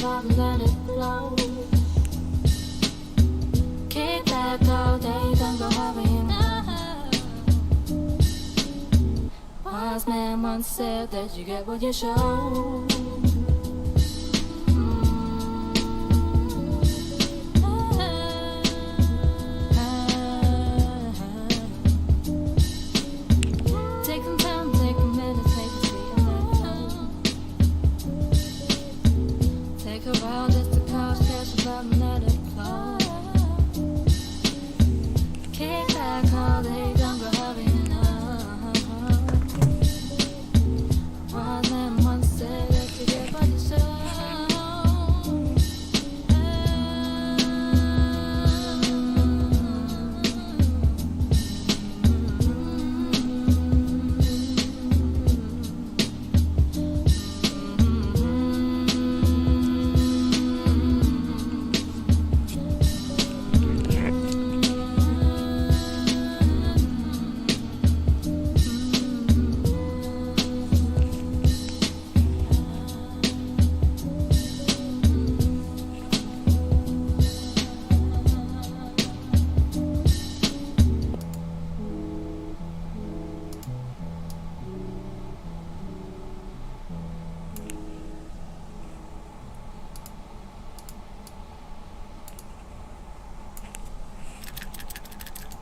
vibe and let it flow. Kick back all day, don't go hurrying now. Wise man once said that you get what you show. Take some time, take a minute, take a seat and let it go. Take a while just to cause catch a vibe and let it flow. Kick back all day, don't go hurrying now. Wise man once said that you get what you show.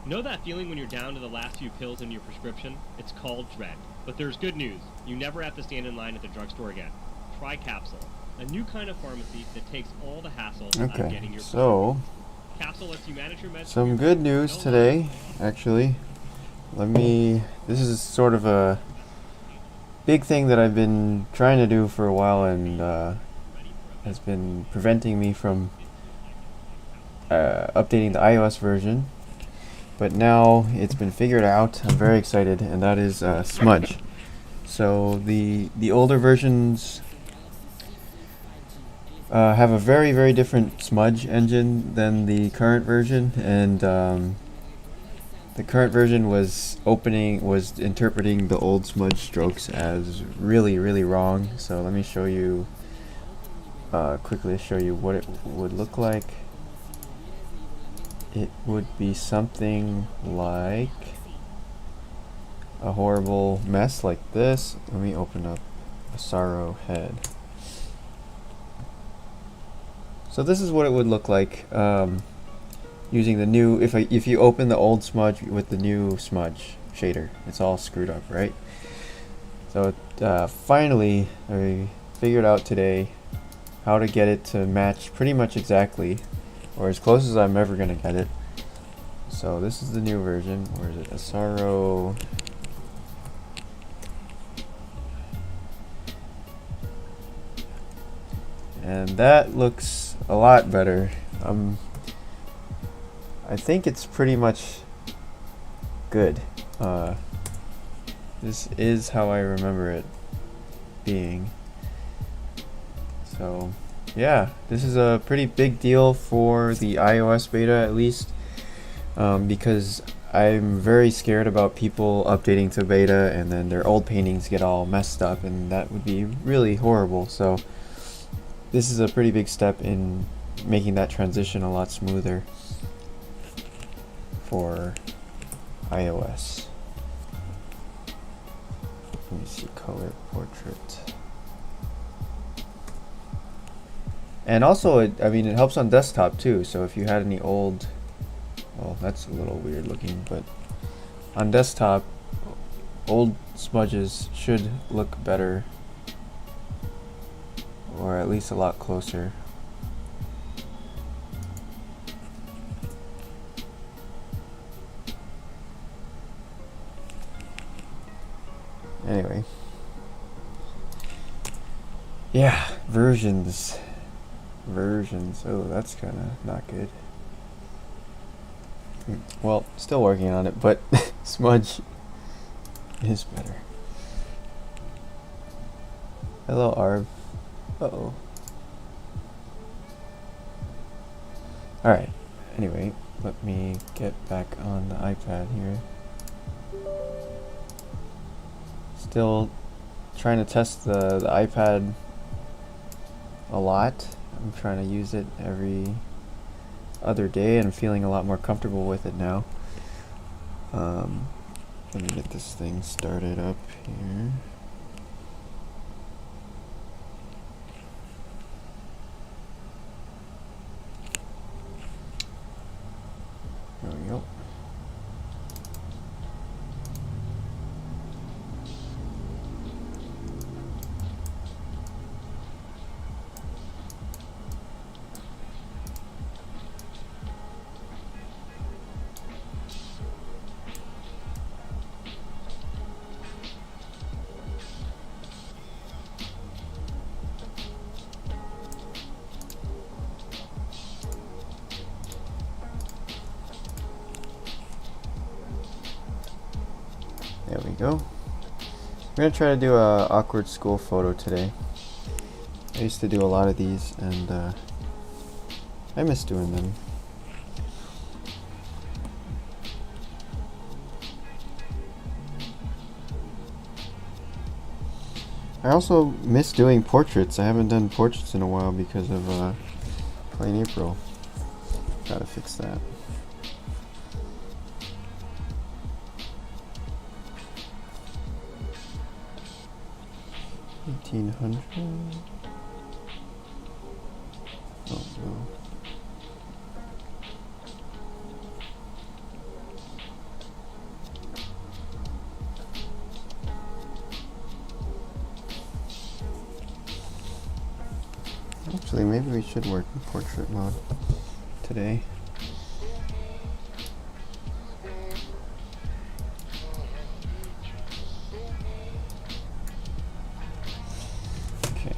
Know that feeling when you're down to the last few pills in your prescription? It's called dread. But there's good news. You never have to stand in line at the drugstore again. Try Capsule, a new kind of pharmacy that takes all the hassle out of getting your So Capsule lets you manage your meds. some good news today, actually. This is sort of a big thing that I've been trying to do for a while and has been preventing me from updating the iOS version. But now it's been figured out. I'm very excited, and that is Smudge. So the older versions have a very, very different Smudge engine than the current version, and the current version was interpreting the old Smudge strokes as really, really wrong. So let me show you quickly show you what it would look like. It would be something like a horrible mess like this. Let me open up a sorrow head. So this is what it would look like using the new. If you open the old Smudge with the new Smudge shader, it's all screwed up, right? So finally, I figured out today how to get it to match pretty much exactly, or as close as I'm ever gonna get it. So this is the new version. Where is it? Asaro. And that looks a lot better. I think it's pretty much good. This is how I remember it being. So yeah, this is a pretty big deal for the iOS beta, at least, because I'm very scared about people updating to beta and then their old paintings get all messed up, and that would be really horrible. So this is a pretty big step in making that transition a lot smoother for iOS. Let me see, color portrait. And also, it helps on desktop too. So if you had any old, well, that's a little weird looking, but on desktop, old smudges should look better, or at least a lot closer. Anyway, yeah, versions. Oh, that's kind of not good. Well, still working on it, but Smudge is better. Hello, Arv. Uh-oh. Alright, anyway, let me get back on the iPad here. Still trying to test the iPad a lot. I'm trying to use it every other day, and I'm feeling a lot more comfortable with it now. Let me get this thing started up here. There we go. There we go. We're gonna try to do a awkward school photo today. I used to do a lot of these, and I miss doing them. I also miss doing portraits. I haven't done portraits in a while because of playing April. Gotta fix that. $1,800. Oh no. Actually, maybe we should work in portrait mode today. Okay.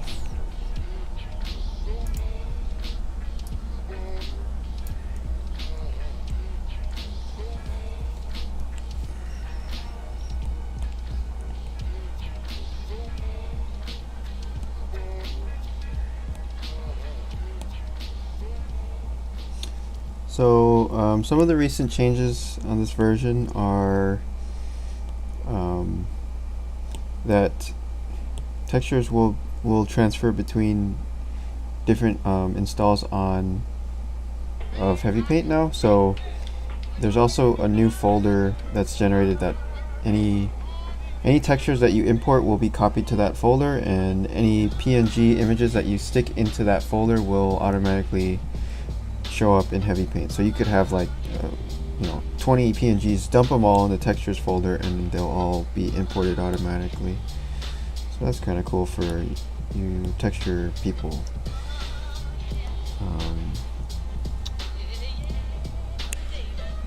So some of the recent changes on this version are that textures will transfer between different installs of Heavypaint now. So there's also a new folder that's generated that any textures that you import will be copied to that folder, and any PNG images that you stick into that folder will automatically show up in Heavypaint. So you could have like 20 PNGs, dump them all in the textures folder, and they'll all be imported automatically. So that's kind of cool for you texture people.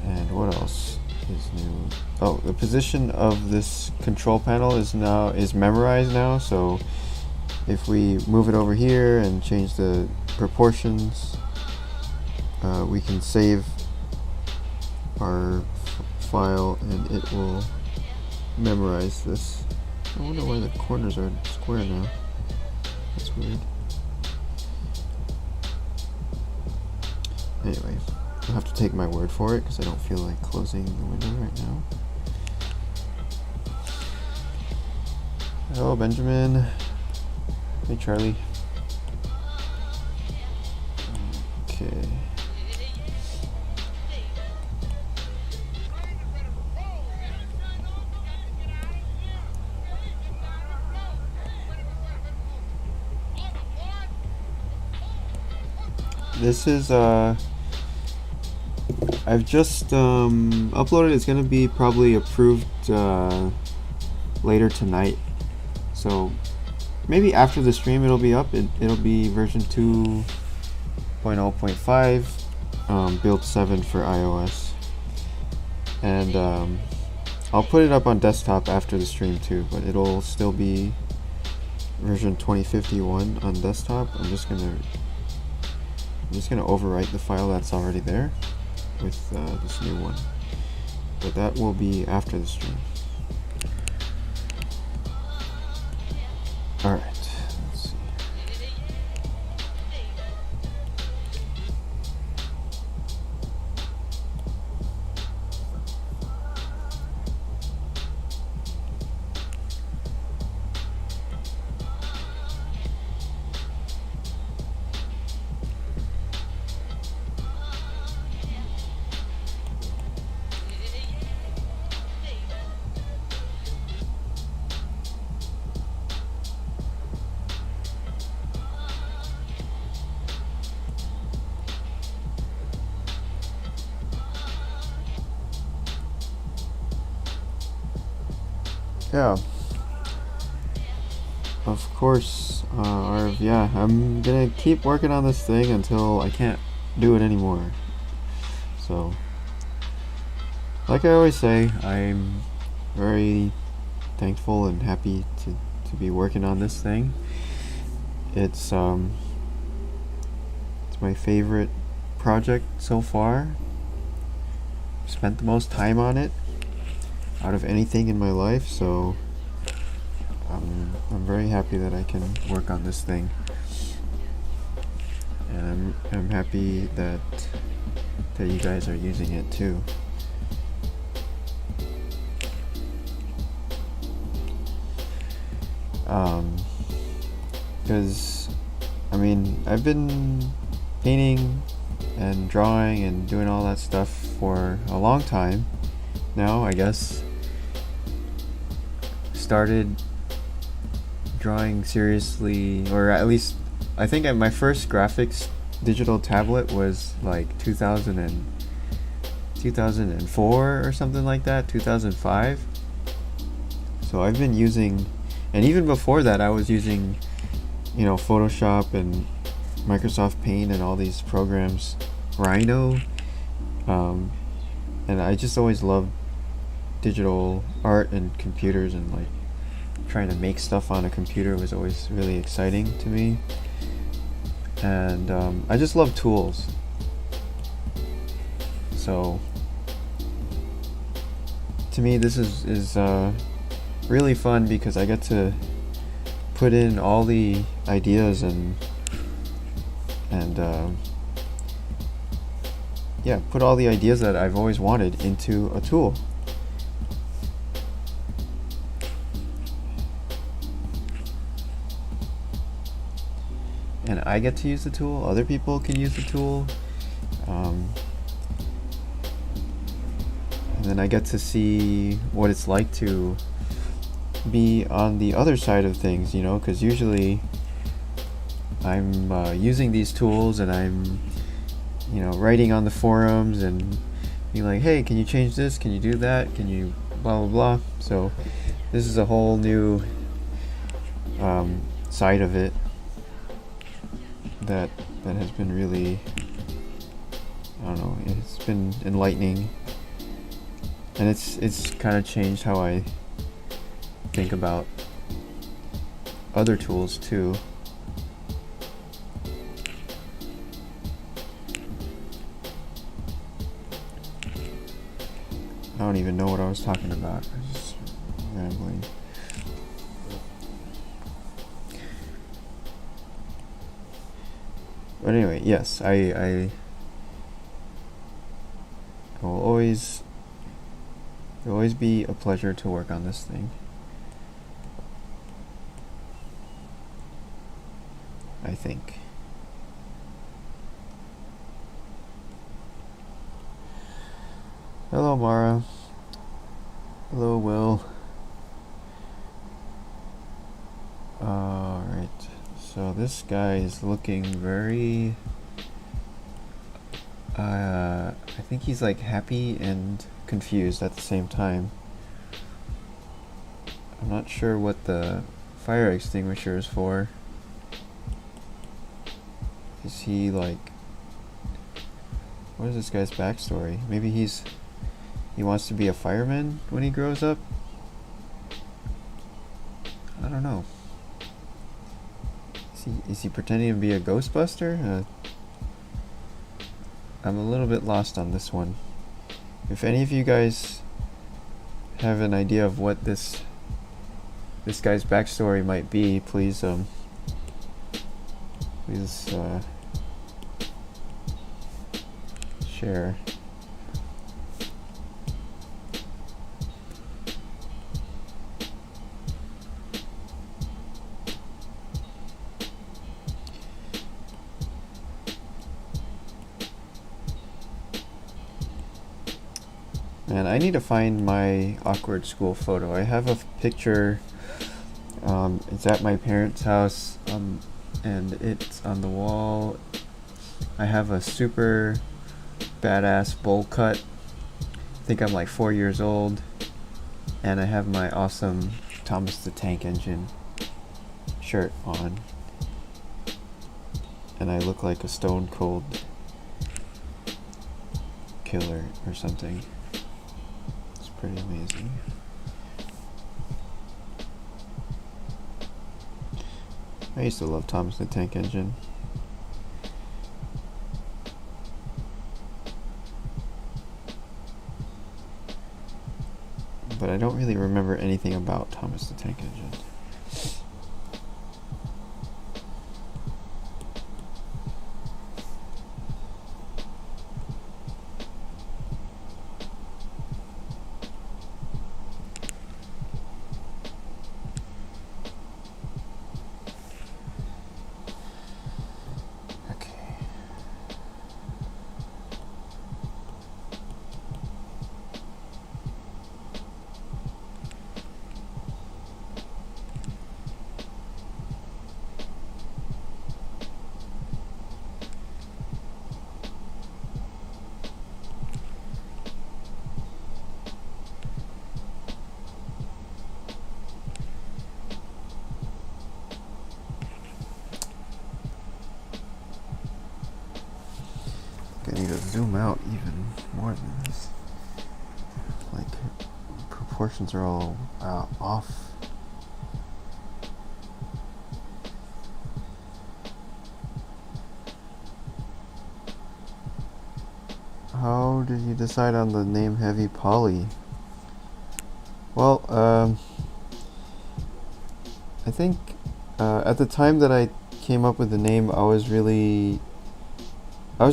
And what else is new? Oh, the position of this control panel is memorized now. So if we move it over here and change the proportions, we can save our file and it will memorize this. I wonder why the corners are square now. That's weird. Anyway, I'll have to take my word for it because I don't feel like closing the window right now. Hello, Benjamin. Hey, Charlie. Okay. This is I've just uploaded. It's gonna be probably approved later tonight, so maybe after the stream it'll be up. It'll be version 2.0.5, build 7 for iOS, and I'll put it up on desktop after the stream too, but it'll still be version 2051 on desktop. I'm just gonna overwrite the file that's already there with this new one, but that will be after the stream. Alright, let's see. yeah. Of course, Arv, yeah, I'm gonna keep working on this thing until I can't do it anymore. So, like I always say, I'm very thankful and happy to be working on this thing. It's my favorite project so far. Spent the most time on it out of anything in my life, so I'm very happy that I can work on this thing, and I'm happy that you guys are using it too. Because I mean, I've been painting and drawing and doing all that stuff for a long time now, I guess. Started drawing seriously, or at least I think my first graphics digital tablet was like 2004 or something like that, 2005. So I've been using, and even before that I was using, Photoshop and Microsoft Paint and all these programs, Rhino, and I just always loved digital art and computers, and like trying to make stuff on a computer was always really exciting to me. And I just love tools. So to me this is really fun because I get to put in all the ideas and put all the ideas that I've always wanted into a tool. And I get to use the tool, other people can use the tool, and then I get to see what it's like to be on the other side of things, because usually I'm using these tools and I'm writing on the forums and being like, hey, can you change this, can you do that, can you blah blah blah. So this is a whole new side of it that has been really, I don't know, it's been enlightening, and it's kind of changed how I think about other tools too. I don't even know what I was talking about. I was just rambling. But anyway, yes, I will always, it will always be a pleasure to work on this thing. I think. Hello, Mara. Hello, Will. Alright, so this guy is looking very, I think he's like happy and confused at the same time. I'm not sure what the fire extinguisher is for. Is he like, what is this guy's backstory? Maybe he wants to be a fireman when he grows up? I don't know. Is he pretending to be a Ghostbuster? I'm a little bit lost on this one. If any of you guys have an idea of what this guy's backstory might be, please share. And I need to find my awkward school photo. I have a picture. It's at my parents' house, and it's on the wall. I have a super badass bowl cut. I think I'm like 4 years old, and I have my awesome Thomas the Tank Engine shirt on, and I look like a stone cold killer or something. It's pretty amazing. I used to love Thomas the Tank Engine. But I don't really remember anything about Thomas the Tank Engine. I need to zoom out even more than this. Like, proportions are all off. How did you decide on the name Heavy Poly? Well, I think at the time that I came up with the name, I was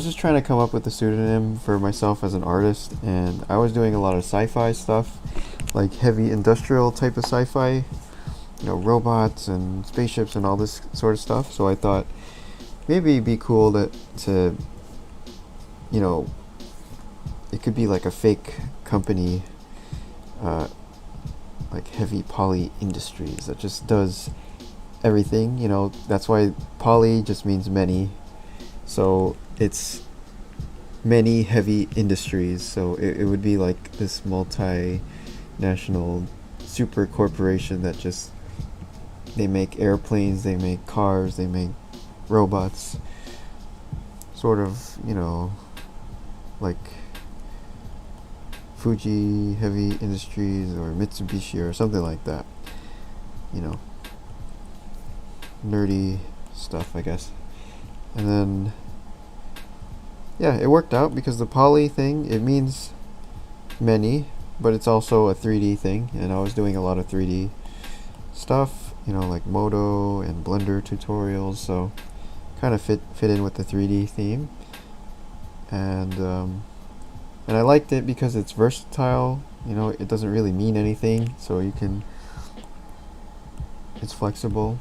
just trying to come up with a pseudonym for myself as an artist, and I was doing a lot of sci-fi stuff, like heavy industrial type of sci-fi, robots and spaceships and all this sort of stuff. So I thought maybe it'd be cool to it could be like a fake company, like Heavy Poly Industries, that just does everything. That's why poly just means many. So it's many heavy industries. So it would be like this multinational super corporation that just, they make airplanes, they make cars, they make robots. Sort of, like Fuji Heavy Industries or Mitsubishi or something like that. Nerdy stuff, I guess. And then, yeah, it worked out because the poly thing, it means many, but it's also a 3D thing, and I was doing a lot of 3D stuff, like Modo and Blender tutorials, so kind of fit in with the 3D theme. And I liked it because it's versatile, it doesn't really mean anything, so it's flexible.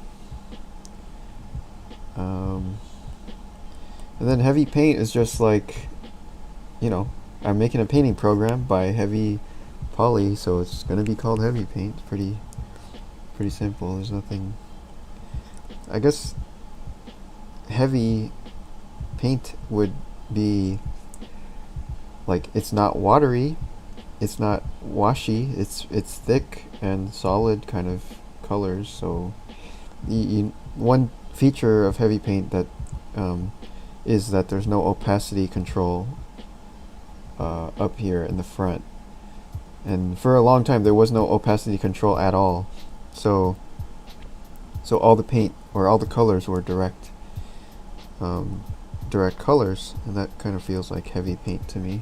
And then Heavy Paint is just like, I'm making a painting program by Heavy Poly, so it's gonna be called Heavy Paint. Pretty simple. There's nothing. I guess Heavy Paint would be like, it's not watery, it's not washy, it's thick and solid kind of colors. So one feature of Heavy Paint that is that there's no opacity control up here in the front, and for a long time there was no opacity control at all. So all the paint or all the colors were direct colors, and that kind of feels like Heavy Paint to me.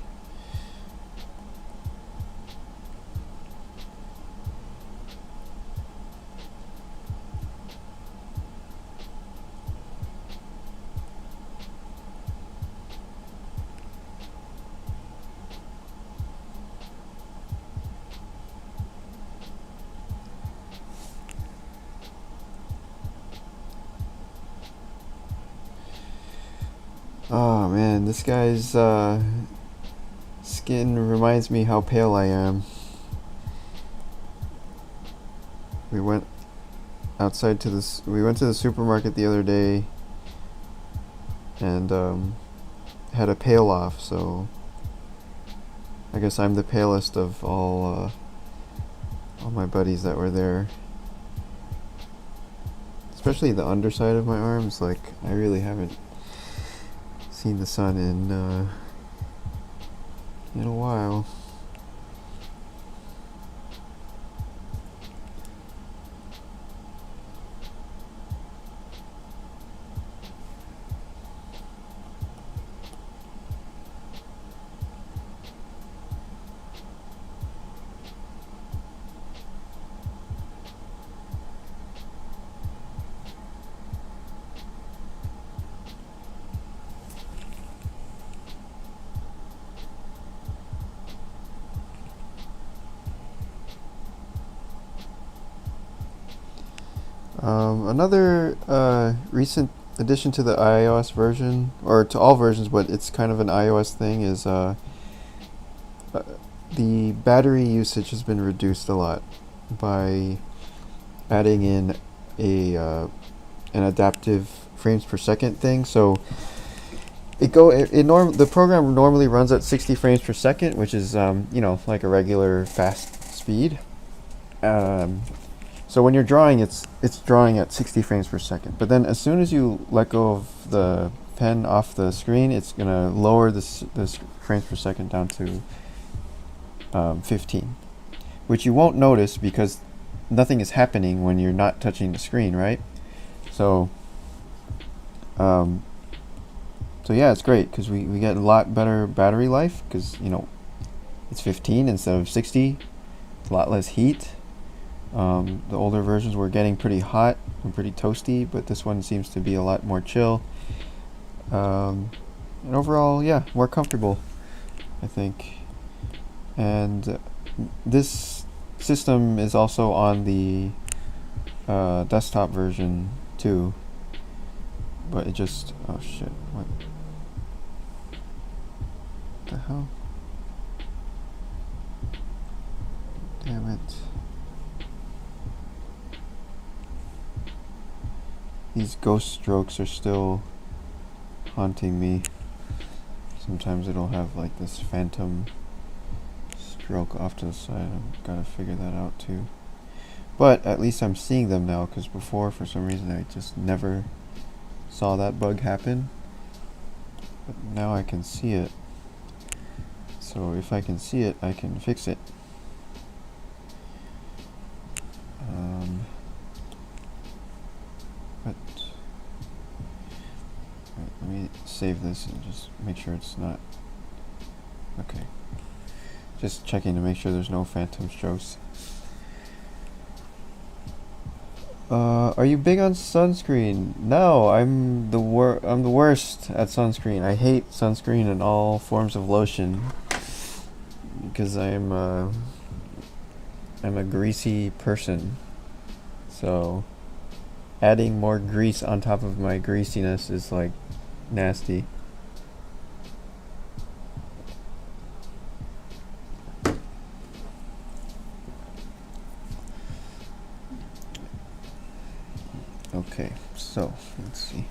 Oh man, this guy's skin reminds me how pale I am. We went outside we went to the supermarket the other day and had a pale off, so I guess I'm the palest of all my buddies that were there. especially the underside of my arms. Like, I really haven't seen the sun in a while. Another recent addition to the iOS version, or to all versions, but it's kind of an iOS thing, is the battery usage has been reduced a lot by adding in an adaptive frames per second thing. So the program normally runs at 60 frames per second, which is like a regular fast speed. So when you're drawing, it's drawing at 60 frames per second. But then as soon as you let go of the pen off the screen, it's gonna lower this frames per second down to 15, which you won't notice because nothing is happening when you're not touching the screen, right? So yeah, it's great because we get a lot better battery life because it's 15 instead of 60. A lot less heat. The older versions were getting pretty hot and pretty toasty, but this one seems to be a lot more chill. And overall, yeah, more comfortable, I think. And this system is also on the desktop version too. But it just, oh shit, what the hell? Damn it. These ghost strokes are still haunting me. Sometimes it'll have like this phantom stroke off to the side. I've got to figure that out too. But at least I'm seeing them now, because before, for some reason, I just never saw that bug happen. But now I can see it. So if I can see it, I can fix it. Let me save this and just make sure it's not. Okay. Just checking to make sure there's no phantom strokes. Are you big on sunscreen? No, I'm the worst at sunscreen. I hate sunscreen and all forms of lotion because I'm a greasy person. So adding more grease on top of my greasiness is like nasty. Okay, so let's see.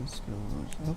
Let's go up.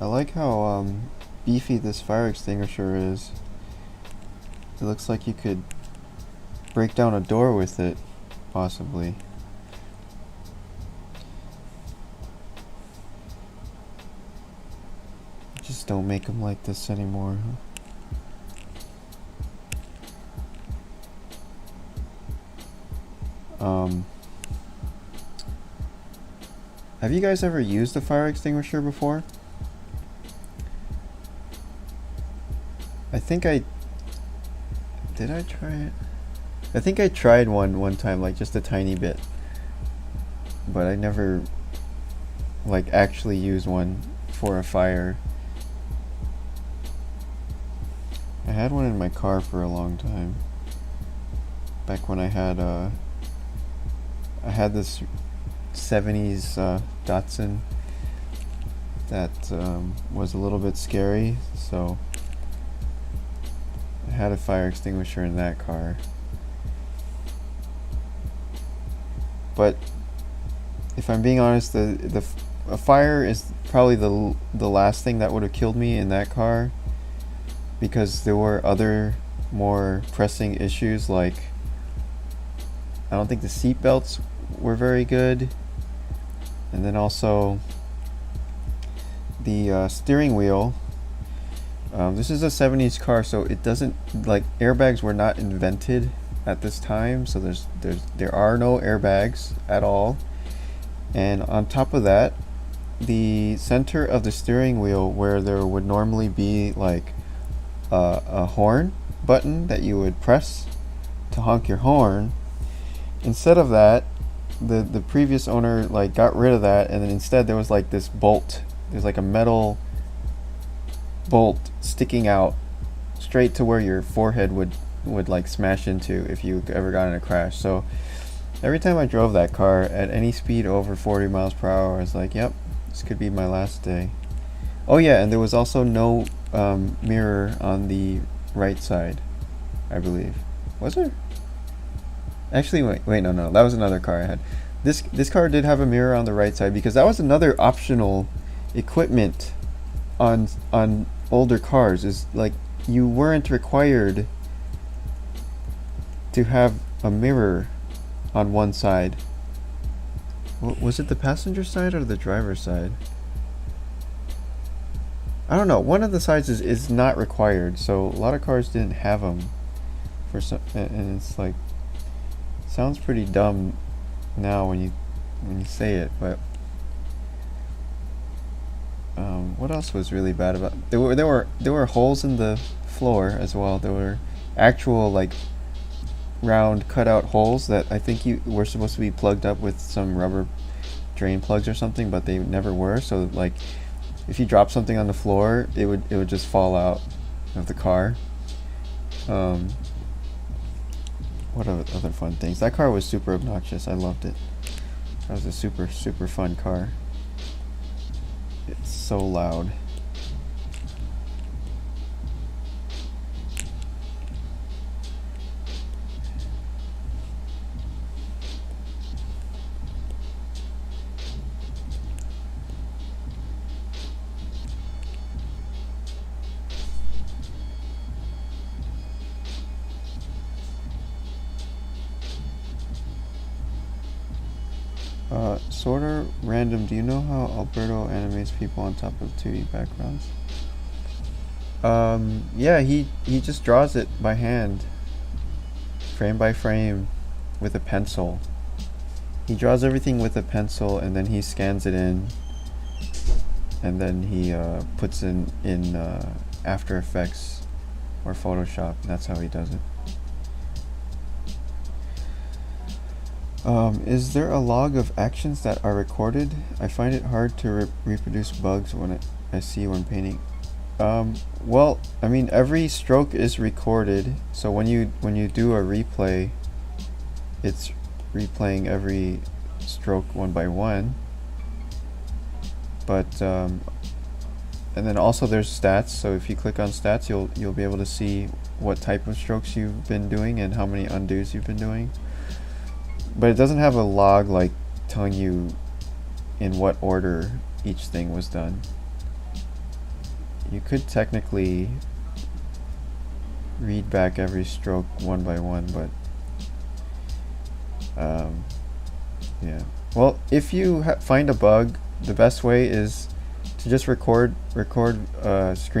I like how beefy this fire extinguisher is. It looks like you could break down a door with it, possibly. Just don't make them like this anymore. Have you guys ever used a fire extinguisher before? Did I try it? I think I tried one time, like just a tiny bit. but I never like actually used one for a fire. I had one in my car for a long time. Back when I had this 70s Datsun that was a little bit scary, so I had a fire extinguisher in that car. But if I'm being honest, a fire is probably the last thing that would have killed me in that car, because there were other more pressing issues, like I don't think the seat belts were very good, and then also the steering wheel. This is a 70s car, so it doesn't, like, airbags were not invented at this time, so there are no airbags at all. And on top of that, the center of the steering wheel, where there would normally be like a horn button that you would press to honk your horn, instead of that, the previous owner like got rid of that, and then instead there was like this bolt. There's like a metal bolt sticking out straight to where your forehead would like smash into if you ever got in a crash. So every time I drove that car at any speed over 40 miles per hour, I was like, yep, this could be my last day. Oh yeah, and there was also no mirror on the right side, I believe. Was there? Actually, wait, no, that was another car I had. This car did have a mirror on the right side, because that was another optional equipment on older cars. Is like you weren't required to have a mirror on one side. Was it the passenger side or the driver's side? I don't know. One of the sides is not required, so a lot of cars didn't have them for some, and it's like, sounds pretty dumb now when you say it, but what else was really bad about there were holes in the floor as well. There were actual like round cutout holes that I think you were supposed to be plugged up with some rubber drain plugs or something, but they never were. So like if you drop something on the floor, it would just fall out of the car. What other fun things? That car was super obnoxious. I loved it. That was a super fun car. It's so loud. Sorta random. Do you know how Alberto animates people on top of 2D backgrounds? Yeah, he just draws it by hand, frame by frame, with a pencil. He draws everything with a pencil, and then he scans it in, and then he puts in After Effects or Photoshop, and that's how he does it. Is there a log of actions that are recorded? I find it hard to reproduce bugs when I see when painting. Well, I mean, every stroke is recorded, so when you do a replay, it's replaying every stroke one by one. But and then also there's stats. So if you click on stats, you'll be able to see what type of strokes you've been doing and how many undos you've been doing. But it doesn't have a log like telling you in what order each thing was done. You could technically read back every stroke one by one, but yeah. Well, if you find a bug, the best way is to just screen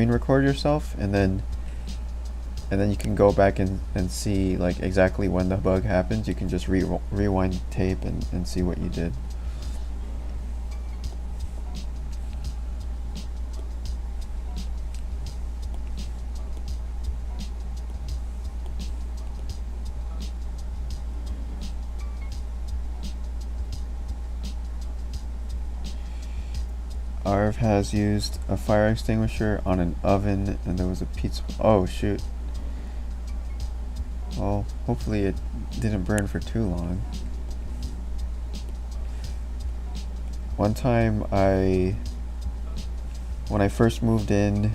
record yourself, and then you can go back and see like exactly when the bug happens. You can just rewind the tape and see what you did. Arv has used a fire extinguisher on an oven, and there was a pizza. Oh shoot. Well, hopefully it didn't burn for too long. One time when I first moved in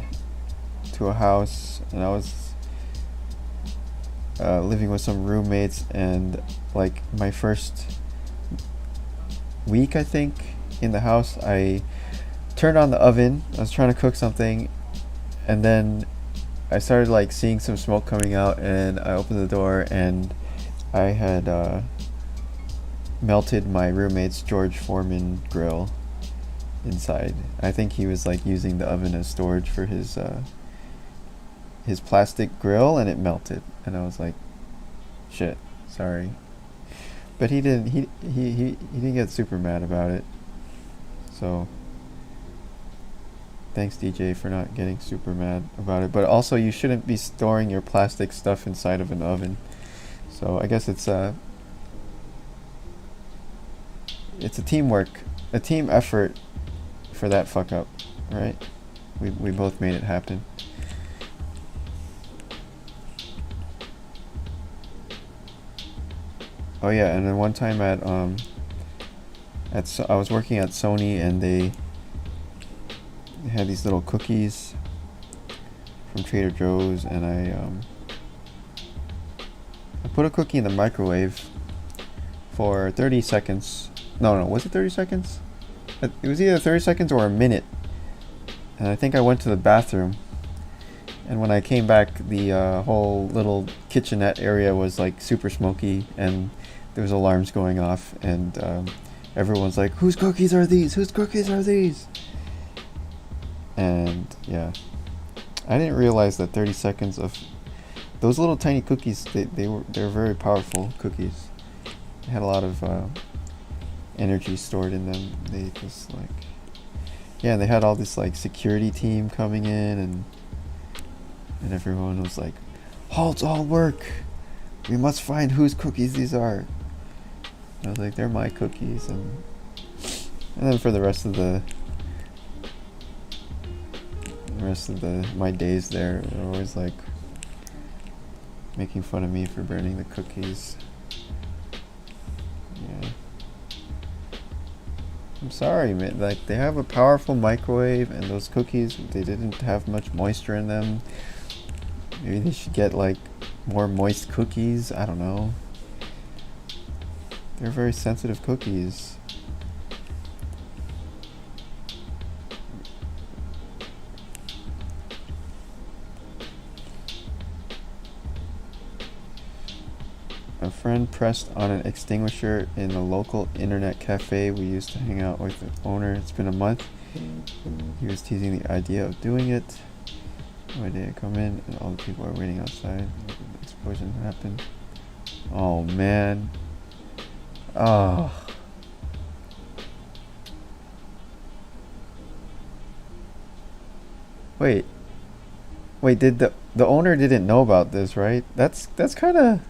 to a house, and I was living with some roommates, and like my first week, I think, in the house, I turned on the oven. I was trying to cook something, and then I started like seeing some smoke coming out, and I opened the door, and I had melted my roommate's George Foreman grill inside. I think he was like using the oven as storage for his plastic grill, and it melted, and I was like, shit, sorry. But he didn't get super mad about it. So thanks, DJ, for not getting super mad about it. But also, you shouldn't be storing your plastic stuff inside of an oven. So I guess it's a team effort for that fuck up, right? We both made it happen. Oh yeah, and then one time I was working at Sony, and they had these little cookies from Trader Joe's, and I put a cookie in the microwave for 30 seconds. No, was it 30 seconds? It was either 30 seconds or a minute. And I think I went to the bathroom, and when I came back, the whole little kitchenette area was like super smoky, and there was alarms going off, and everyone's like, whose cookies are these? Whose cookies are these? And yeah, I didn't realize that 30 seconds of those little tiny cookies, they were very powerful cookies. They had a lot of energy stored in them. They just like, yeah, they had all this like security team coming in, and everyone was like, halt all work, we must find whose cookies these are. I was like, they're my cookies. And then for the rest of my days there, they're always like making fun of me for burning the cookies. Yeah, I'm sorry, man. Like, they have a powerful microwave, and those cookies, they didn't have much moisture in them. Maybe they should get like more moist cookies. I don't know. They're very sensitive cookies. A friend pressed on an extinguisher in a local internet cafe we used to hang out with the owner. It's been a month. He was teasing the idea of doing it. One day I come in, and all the people are waiting outside. The explosion happened. Oh man. Oh. Wait, did the owner didn't know about this, right? That's kind of,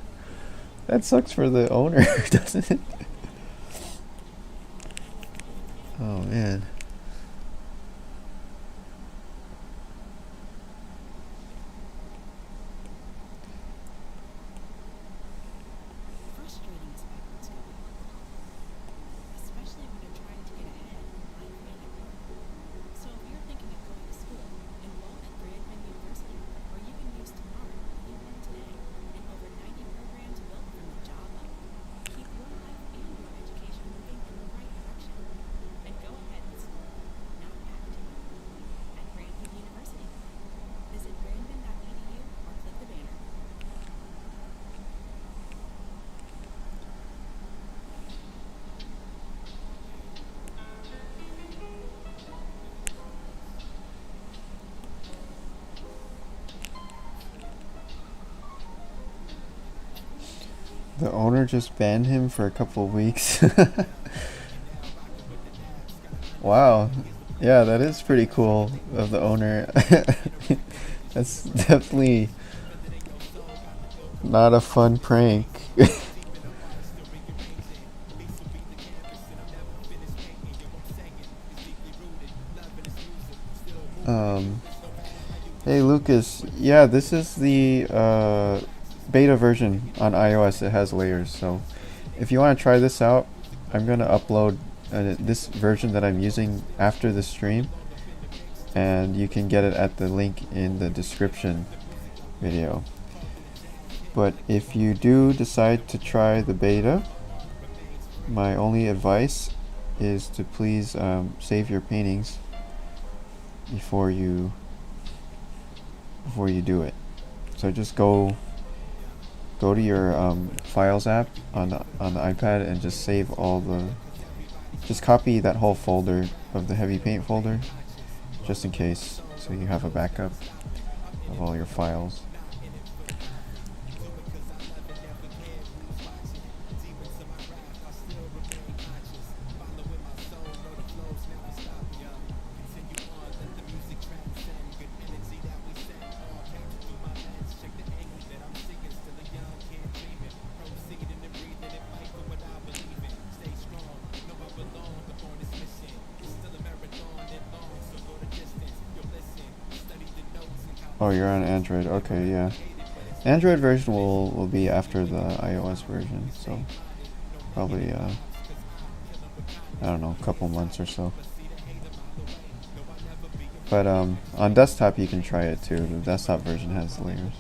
that sucks for the owner, doesn't it? Oh man. Frustrating as backwards go, especially when you're trying to get ahead in life and at work. So if you're thinking of going to school, enroll at Brandman University, or you can use tomorrow and you learn today, and over 90 programs built from the job up. Keep your life and your education moving in the right direction. And go ahead and school, not have to. At Brandman University. Visit brandman.edu or click the banner. The owner just banned him for a couple of weeks. Wow. Yeah, that is pretty cool of the owner. That's definitely not a fun prank. Lucas, yeah, this is the beta version on iOS. It has layers, so if you want to try this out, I'm going to upload this version that I'm using after the stream, and you can get it at the link in the description video. But if you do decide to try the beta, my only advice is to please save your paintings before you do it. So just go to your Files app on the iPad and just save just copy that whole folder of the Heavypaint folder, just in case, so you have a backup of all your files. Oh, you're on Android. Okay, yeah. Android version will be after the iOS version, so probably I don't know, a couple months or so. But on desktop you can try it too. The desktop version has layers.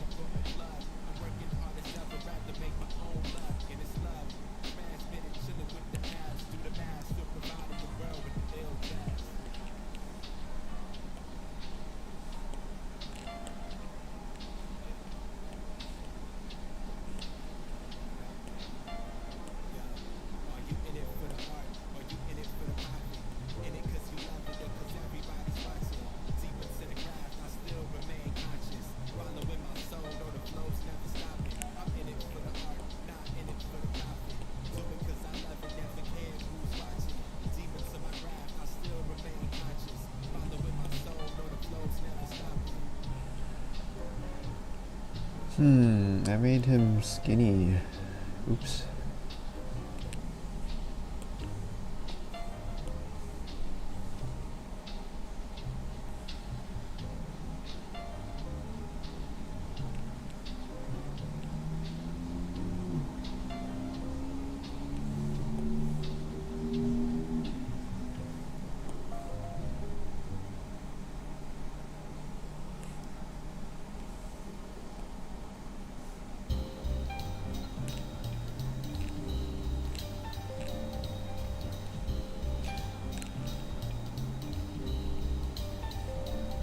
I made him skinny. Oops.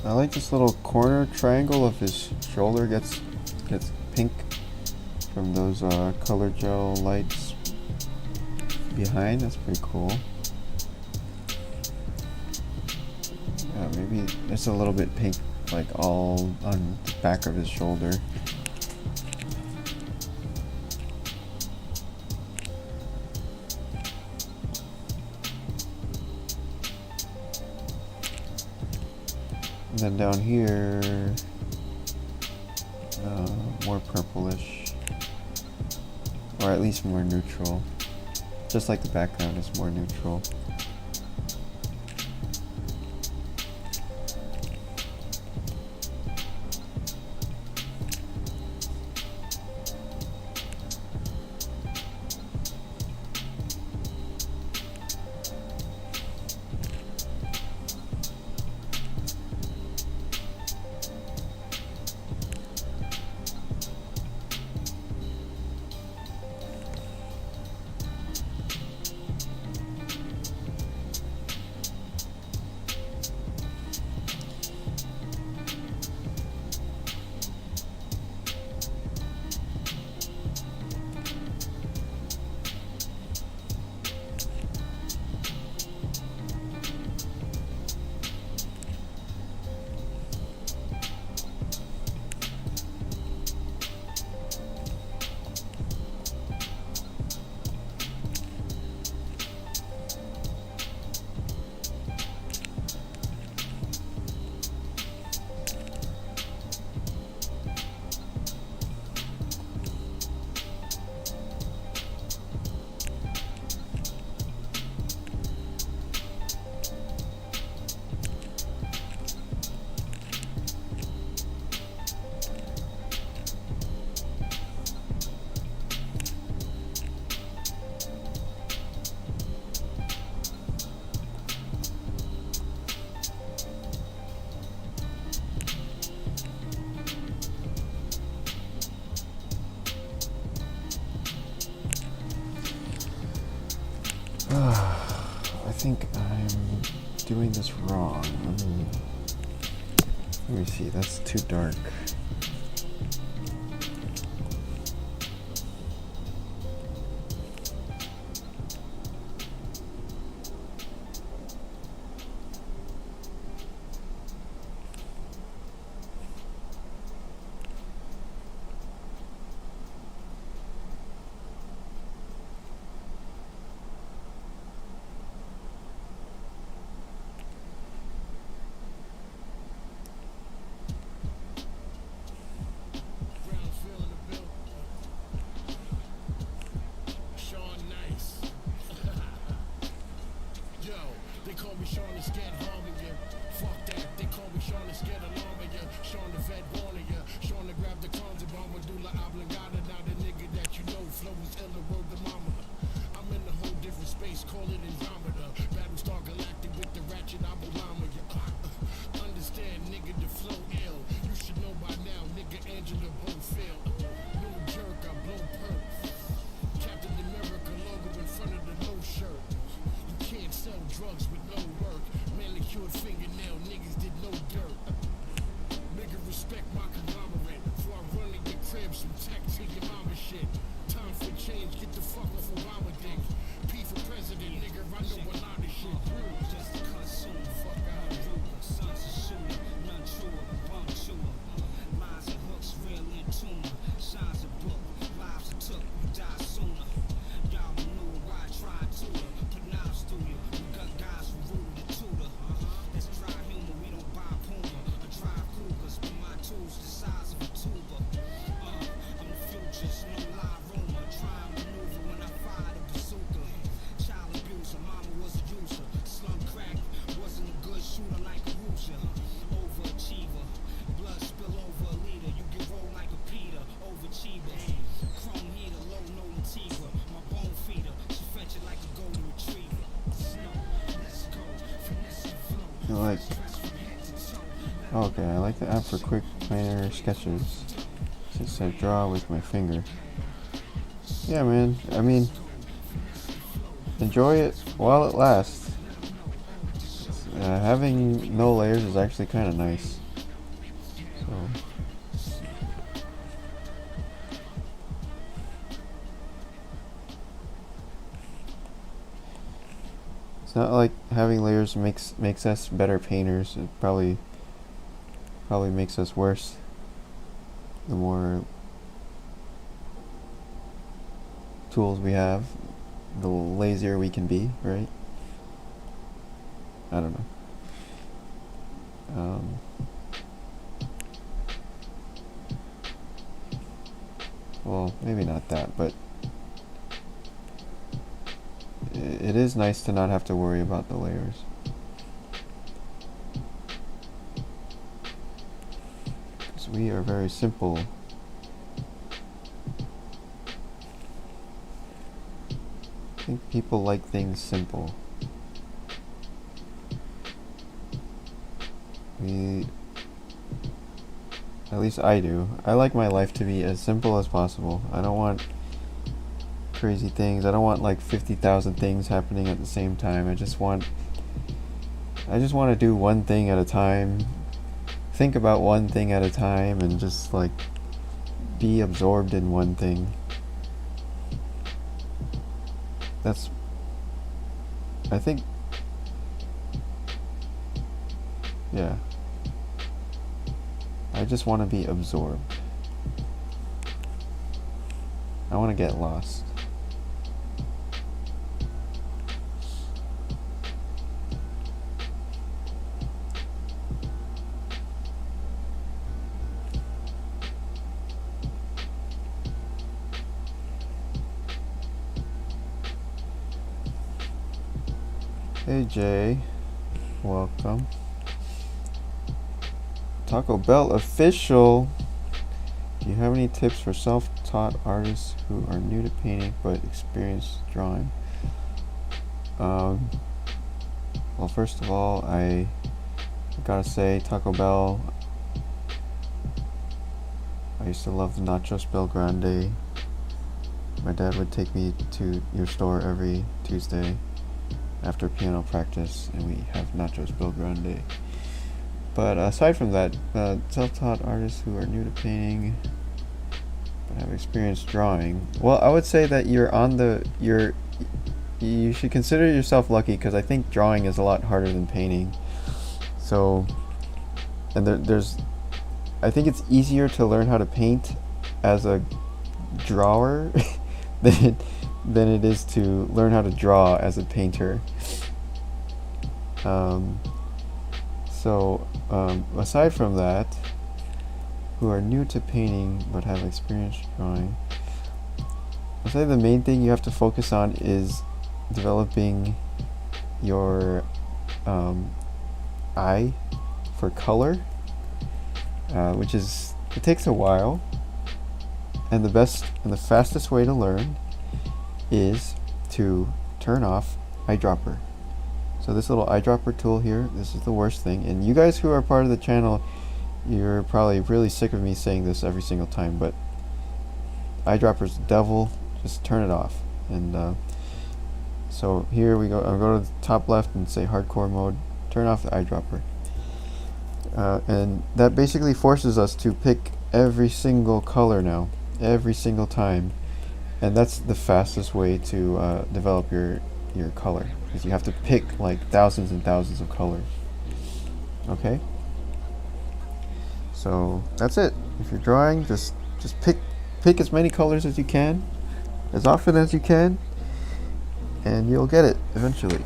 I like this little corner triangle of his shoulder gets pink from those color gel lights behind. That's pretty cool. Yeah, maybe it's a little bit pink, like all on the back of his shoulder. And then down here, more purplish, or at least more neutral. Just like the background is more neutral. think I'm doing this wrong. Let me see, that's too dark. Okay, I like the app for quick minor sketches. Since I draw with my finger. Yeah, man. I mean, enjoy it while it lasts. Having no layers is actually kind of nice. So. It's not like having layers makes us better painters. It probably makes us worse. The more tools we have, the lazier we can be, right? I don't know. Well, maybe not that, but it is nice to not have to worry about the layers. Because we are very simple. I think people like things simple. At least I do. I like my life to be as simple as possible. I don't want crazy things. I don't want like 50,000 things happening at the same time. I just want to do one thing at a time. Think about one thing at a time and just like be absorbed in one thing. I think, yeah. I just want to be absorbed. I want to get lost. Hey Jay, welcome. Taco Bell official. Do you have any tips for self-taught artists who are new to painting but experienced drawing? Well, first of all, I gotta say Taco Bell. I used to love the Nachos Bel Grande. My dad would take me to your store every Tuesday. after piano practice, and we have nachos Bill Grande. But aside from that, self-taught artists who are new to painting but have experience drawing. Well, I would say that you should consider yourself lucky, because I think drawing is a lot harder than painting. So, and I think it's easier to learn how to paint as a drawer than it is to learn how to draw as a painter. Aside from that, who are new to painting but have experience drawing, I'd say the main thing you have to focus on is developing your eye for color, which it takes a while, and the fastest way to learn is to turn off eyedropper. So this little eyedropper tool here, this is the worst thing, and you guys who are part of the channel, you're probably really sick of me saying this every single time, but eyedropper's the devil. Just turn it off. And so here we go. I'll go to the top left and say hardcore mode, turn off the eyedropper, and that basically forces us to pick every single color now, every single time, and that's the fastest way to develop your color, because you have to pick like thousands and thousands of colors. Okay, so that's it. If you're drawing, just pick as many colors as you can, as often as you can, and you'll get it eventually.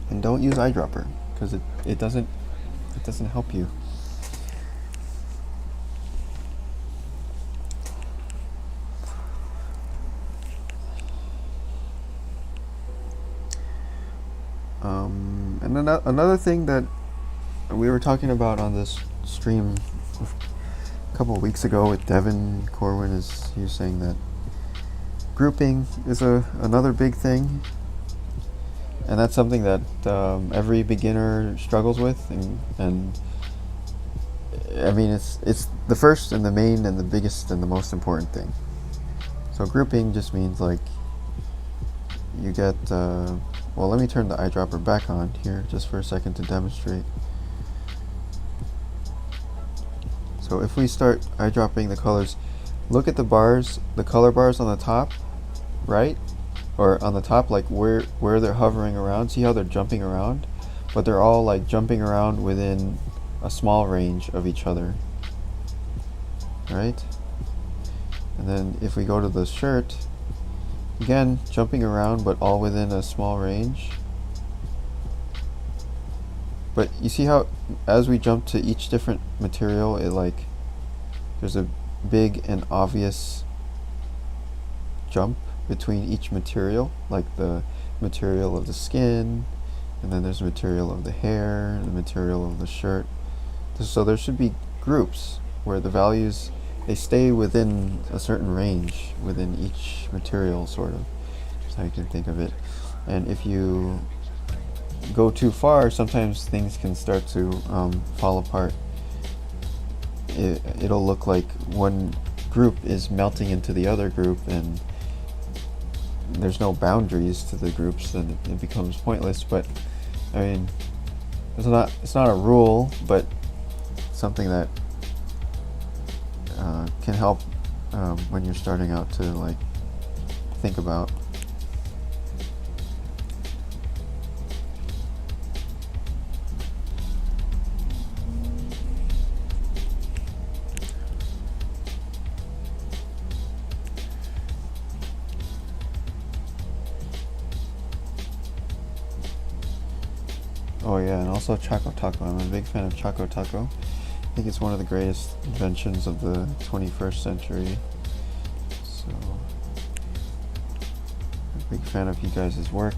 And don't use eyedropper, because it doesn't help you. And another thing that we were talking about on this stream a couple of weeks ago with Devin Corwin is he was saying that grouping is another big thing, and that's something that every beginner struggles with, and I mean it's the first and the main and the biggest and the most important thing. So grouping just means like you get well, let me turn the eyedropper back on here just for a second to demonstrate. So if we start eyedropping the colors, look at the bars, the color bars on the top, right? Or on the top, like where they're hovering around. See how they're jumping around? But they're all like jumping around within a small range of each other. Right? And then if we go to the shirt, again, jumping around, but all within a small range. But you see how as we jump to each different material, there's a big and obvious jump between each material, like the material of the skin, and then there's the material of the hair, the material of the shirt. So there should be groups where the values, they stay within a certain range within each material, sort of. That's how you can think of it. And if you go too far, sometimes things can start to fall apart. It'll look like one group is melting into the other group, and there's no boundaries to the groups, and it becomes pointless. But I mean, it's not a rule, but something that can help when you're starting out to like think about. Oh yeah, and also Choco Taco. I'm a big fan of Choco Taco. I think it's one of the greatest inventions of the 21st century. So, I'm a big fan of you guys' work.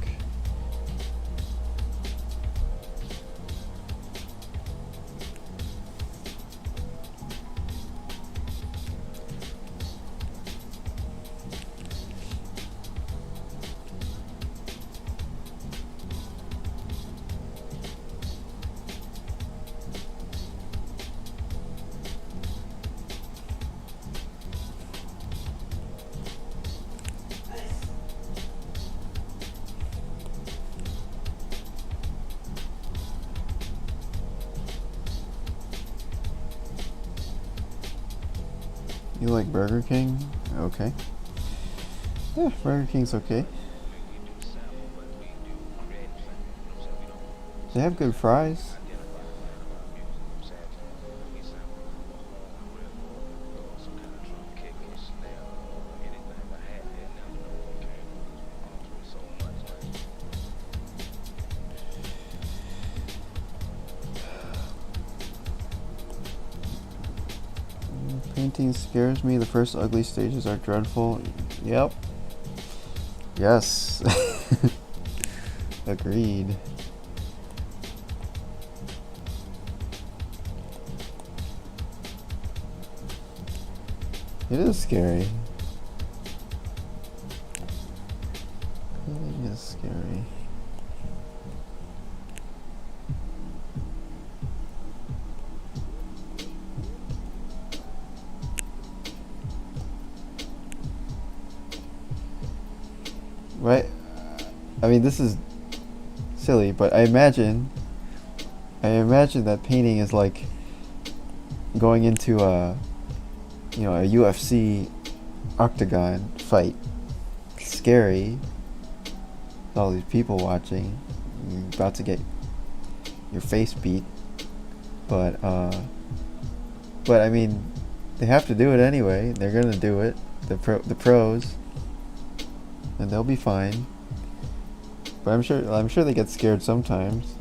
You like Burger King? Okay. Yeah, Burger King's okay. They have good fries. Painting scares me. The first ugly stages are dreadful. Yep. Yes. Agreed. It is scary. Painting is scary. Right? I mean, this is silly, but I imagine that painting is like going into a UFC octagon fight. Scary. With all these people watching. You're about to get your face beat. But I mean, they have to do it anyway. They're gonna do it. The pros. And they'll be fine. But I'm sure they get scared sometimes.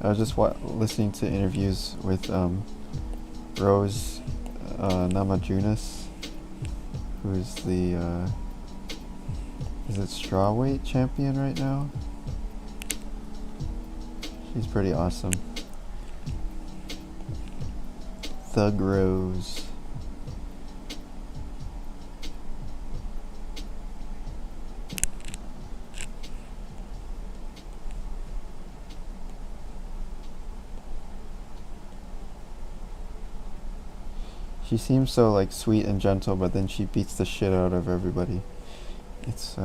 I was just listening to interviews with Rose Namajunas, who's the is it strawweight champion right now? She's pretty awesome. Thug Rose. She seems so like sweet and gentle, but then she beats the shit out of everybody. It's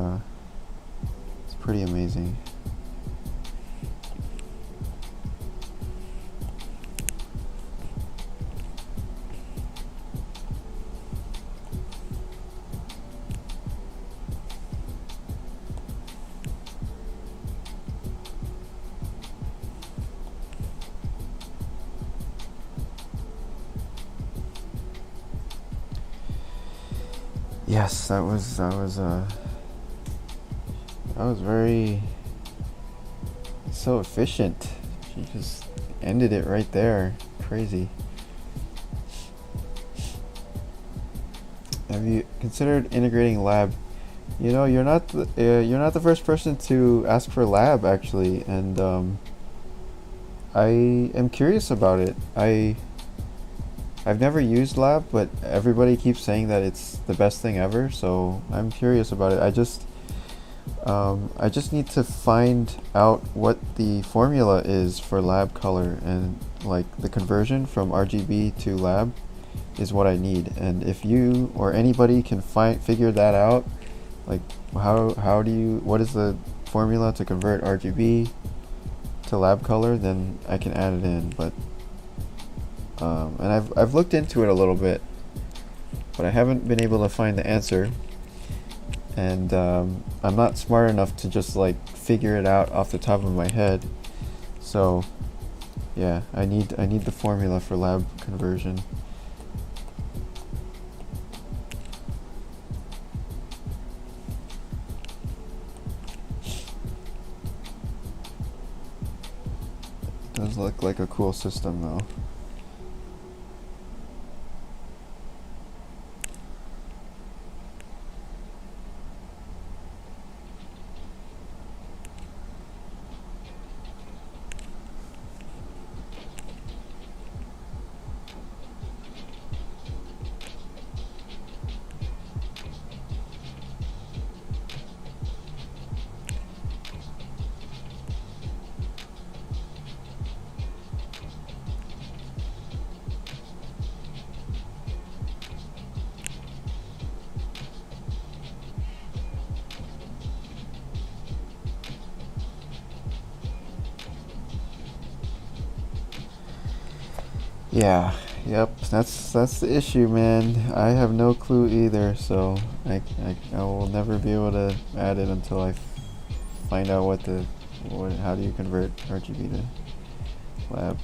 pretty amazing. Yes, that was very so efficient. She just ended it right there. Crazy. Have you considered integrating lab? You know, you're not the first person to ask for lab actually, and I am curious about it. I've never used lab, but everybody keeps saying that it's the best thing ever, so I'm curious about it. I just need to find out what the formula is for lab color, and like the conversion from RGB to lab is what I need. And if you or anybody can figure that out, like what is the formula to convert RGB to lab color, then I can add it in. But and I've looked into it a little bit, but I haven't been able to find the answer. And I'm not smart enough to just like figure it out off the top of my head. So yeah, I need the formula for lab conversion. It does look like a cool system though. Yeah, yep, that's the issue, man. I have no clue either, so I will never be able to add it until I find out how do you convert RGB to lab.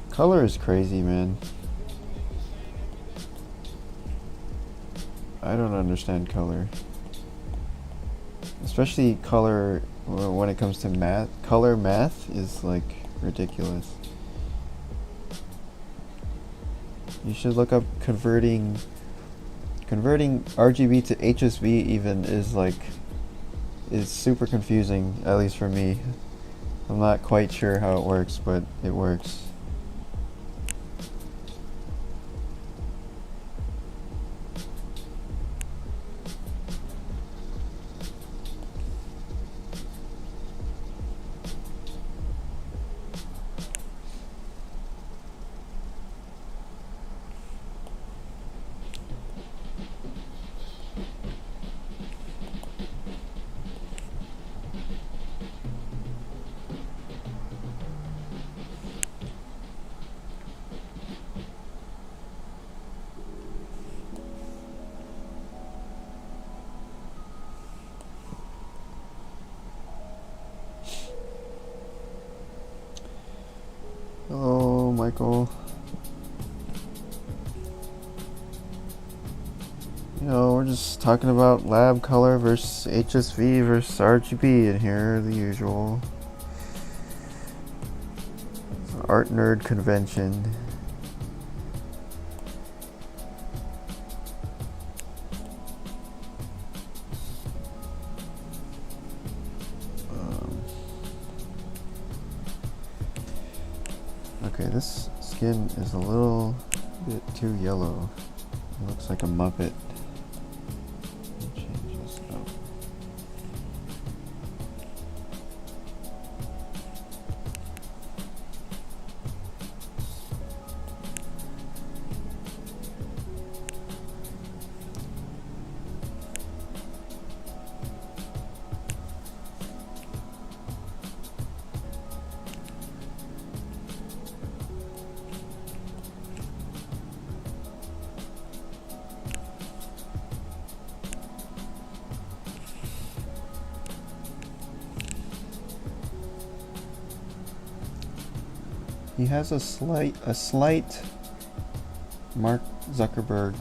Color is crazy, man. I don't understand color. Especially color when it comes to math. Color math is like ridiculous. You should look up converting RGB to HSV even is super confusing, at least for me. I'm not quite sure how it works, but it works. Hello, Michael. You know, we're just talking about lab color versus HSV versus RGB, and here the usual art nerd convention. Okay, this skin is a little bit too yellow. It looks like a Muppet. Let me change this up. He has a slight Mark Zuckerberg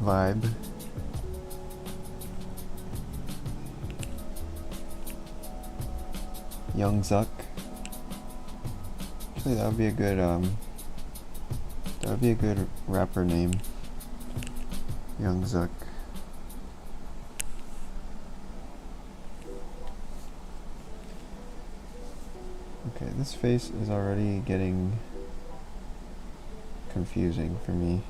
vibe. Young Zuck. Actually, that would be a good rapper name. Young Zuck. Okay, this face is already getting confusing for me.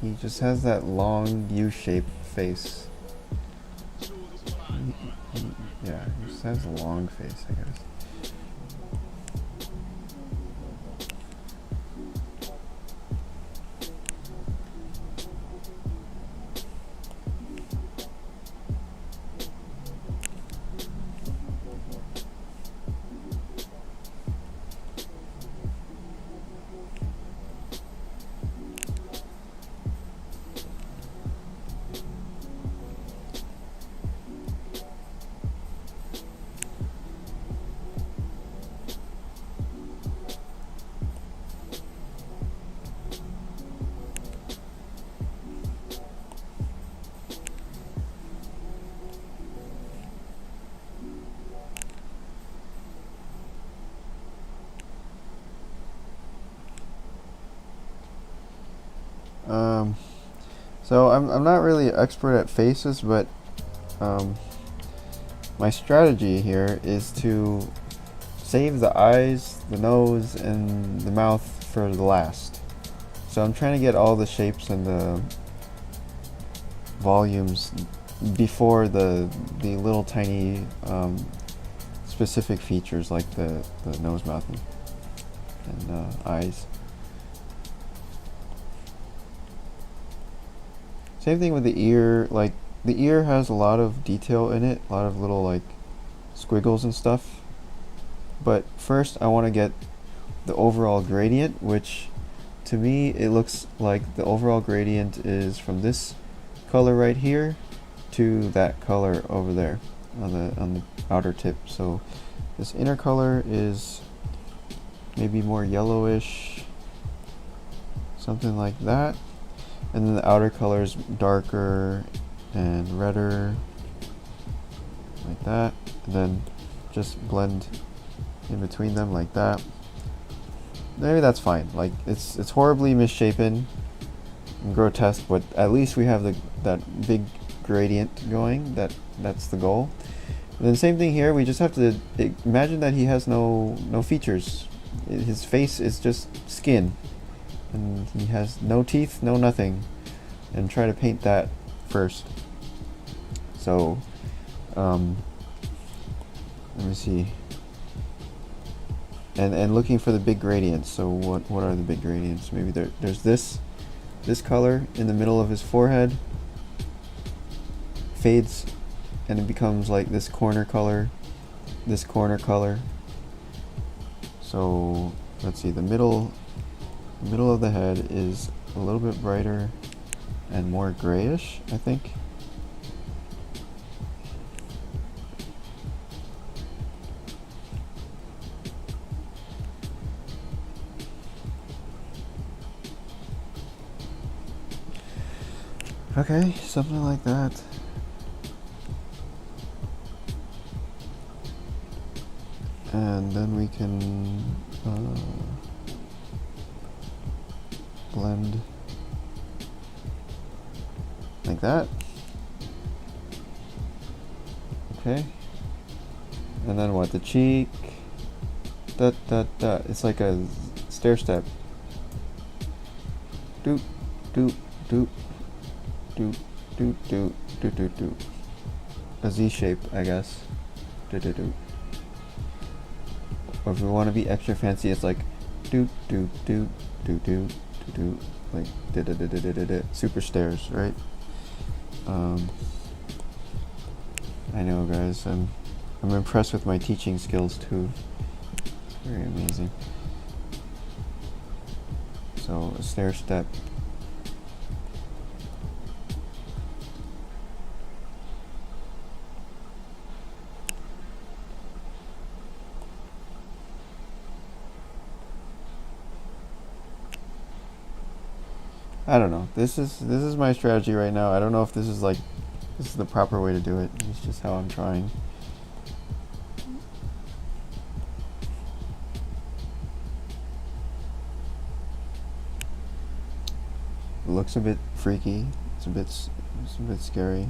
He just has that long U-shaped face. Yeah, he just has a long face, I guess. So I'm not really an expert at faces, but my strategy here is to save the eyes, the nose, and the mouth for the last. So I'm trying to get all the shapes and the volumes before the little tiny specific features like the nose, mouth, and eyes. Same thing with the ear. Like the ear has a lot of detail in it, a lot of little like squiggles and stuff. But first I want to get the overall gradient, which to me it looks like the overall gradient is from this color right here to that color over there on the outer tip. So this inner color is maybe more yellowish, something like that, and then the outer color is darker and redder, like that, and then just blend in between them like that. Maybe that's fine. Like it's horribly misshapen and grotesque, but at least we have that big gradient going. That's the goal. And then same thing here. We just have to imagine that he has no features. His face is just skin, and he has no teeth, no nothing, and try to paint that first. So let me see. And looking for the big gradients. So what are the big gradients? Maybe there's this color in the middle of his forehead fades and it becomes like this corner color, this corner color. So let's see, the middle of the head is a little bit brighter and more grayish, I think. Okay, something like that. And then we can blend like that. Okay. And then what? The cheek. It's like a stair step. Doop, doop, doop. Do do do do do do. A Z shape, I guess. Do do do. Or if we want to be extra fancy, it's like do do do do do do do, like da da da da da da. Super stairs, right? I know, guys. I'm impressed with my teaching skills too. It's very amazing. So a stair step. I don't know. This is my strategy right now. I don't know if this is the proper way to do it. It's just how I'm trying. It looks a bit freaky. It's a bit scary.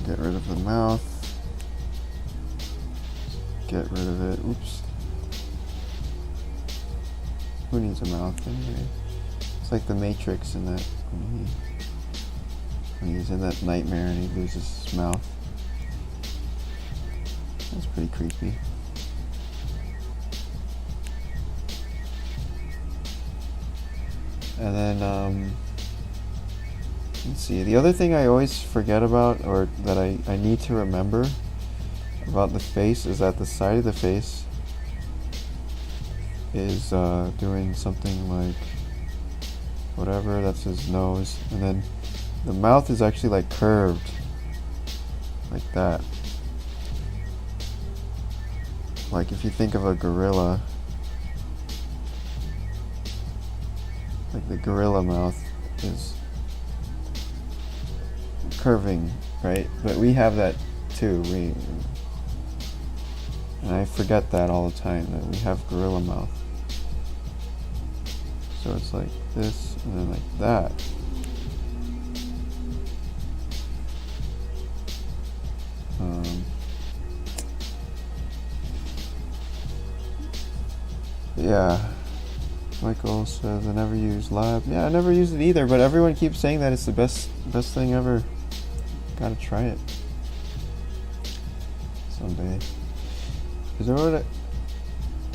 Get rid of the mouth. Get rid of it. Oops. Who needs a mouth anyway? It's like the Matrix in that when he's in that nightmare and he loses his mouth. That's pretty creepy. And then let's see, the other thing I always forget about, or that I need to remember about the face, is that the side of the face is doing something like whatever, that's his nose, and then the mouth is actually like curved, like that. Like if you think of a gorilla, like the gorilla mouth is curving, right? But we have that too. And I forget that all the time, that we have gorilla mouth. So it's like this and then like that. Yeah. Michael says I never use lab. Yeah, I never used it either, but everyone keeps saying that it's the best thing ever. Gotta try it someday. Is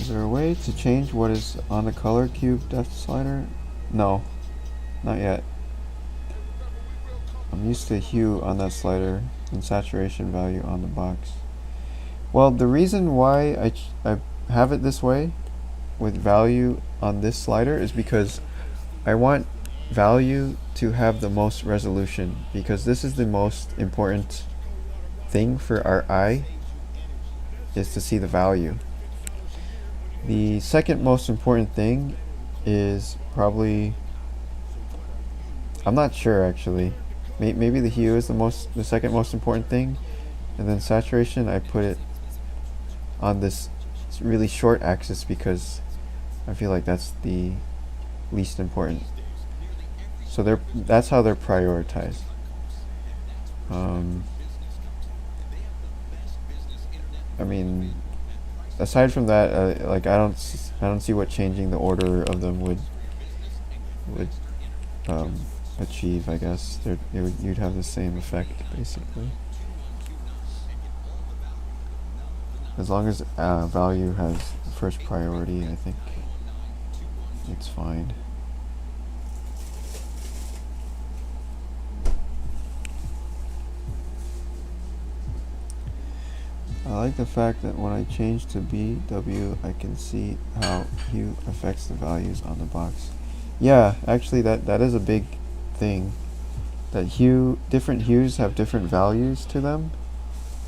there a way to change what is on the color cube depth slider? No, not yet. I'm used to hue on that slider and saturation value on the box. Well, the reason why I have it this way with value on this slider is because I want value to have the most resolution, because this is the most important thing for our eye, is to see the value. The second most important thing is probably, I'm not sure actually, maybe the hue is the second most important thing, and then saturation I put it on this really short axis because I feel like that's the least important. So that's how they're prioritized. I mean, aside from that, like I don't see what changing the order of them would achieve. I guess you'd have the same effect basically, as long as value has first priority. I think it's fine. I like the fact that when I change to BW, I can see how hue affects the values on the box. Yeah, actually that is a big thing. That different hues have different values to them.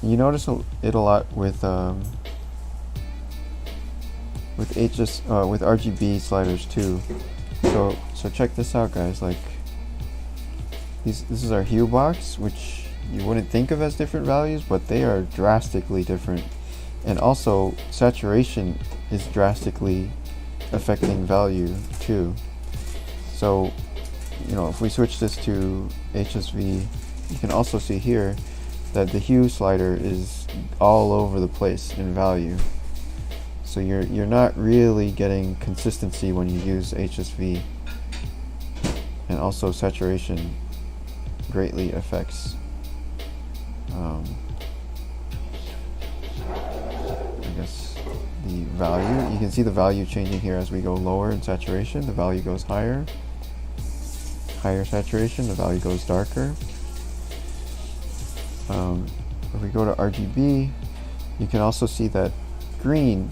You notice it a lot with RGB sliders too. So check this out, guys. Like this is our hue box, which you wouldn't think of as different values, but they are drastically different. And also saturation is drastically affecting value too. So, you know, if we switch this to HSV, you can also see here that the hue slider is all over the place in value. So you're not really getting consistency when you use HSV. And also saturation greatly affects I guess the value. You can see the value changing here as we go lower in saturation. The value goes higher. Higher saturation, the value goes darker. If we go to RGB, you can also see that green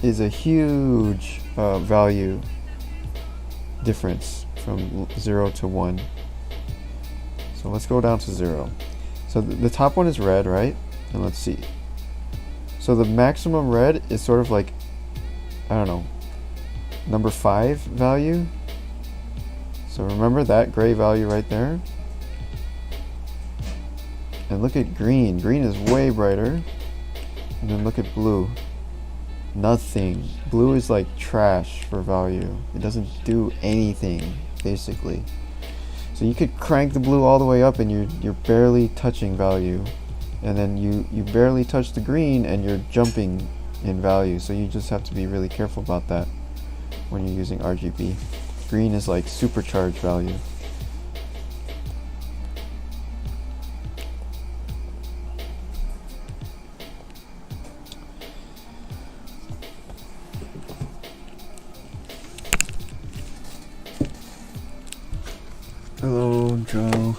is a huge value difference from 0 to 1. So let's go down to 0. So the top one is red, right? And let's see. So the maximum red is sort of like, I don't know, number 5 value. So remember that gray value right there? And look at green. Green is way brighter. And then look at blue. Nothing. Blue is like trash for value. It doesn't do anything, basically. So you could crank the blue all the way up and you're barely touching value. And then you barely touch the green and you're jumping in value. So you just have to be really careful about that when you're using RGB. Green is like supercharged value. Hello, Joe.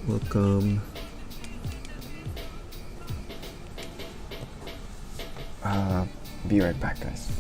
Welcome. Be right back, guys.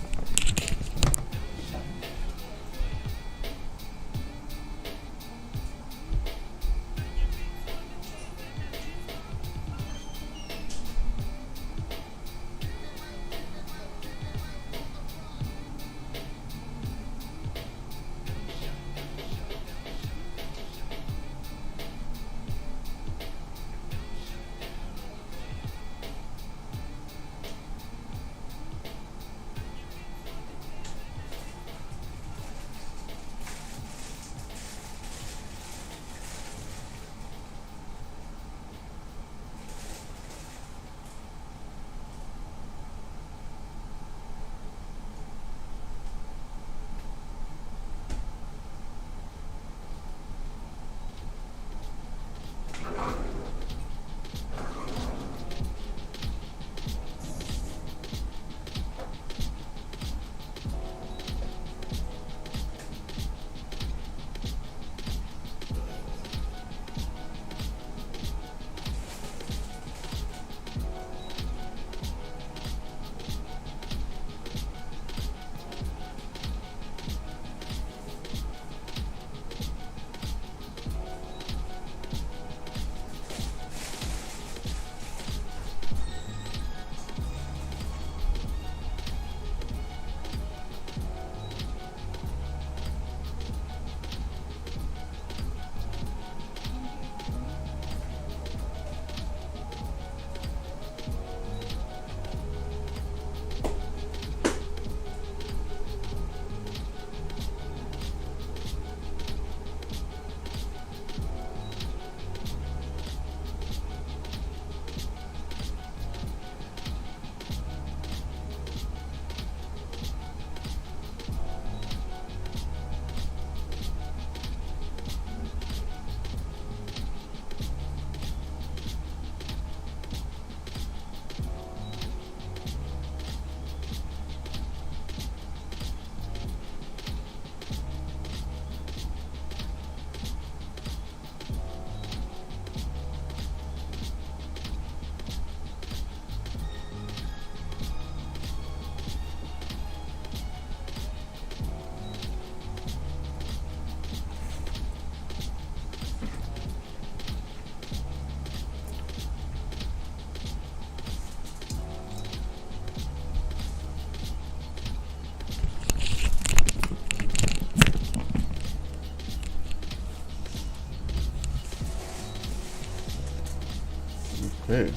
Okay.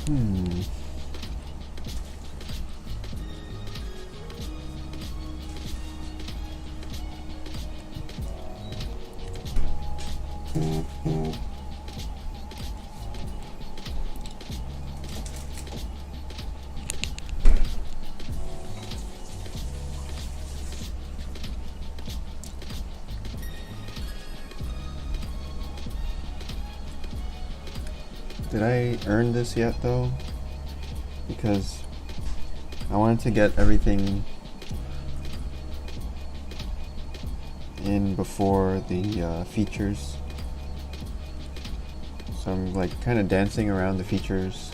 Hmm. Did I earn this yet though? Because I wanted to get everything in before the features. So I'm like kind of dancing around the features.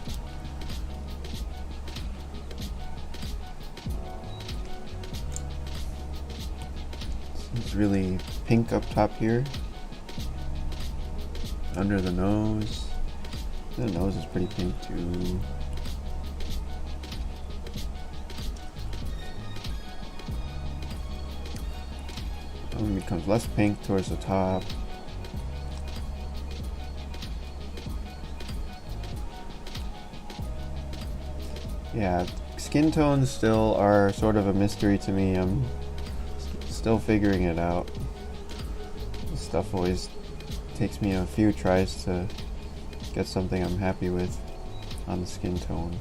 It's really pink up top here. Under the nose. The nose is pretty pink too. It becomes less pink towards the top. Yeah, skin tones still are sort of a mystery to me. I'm still figuring it out. This stuff always takes me a few tries to get something I'm happy with on the skin tone.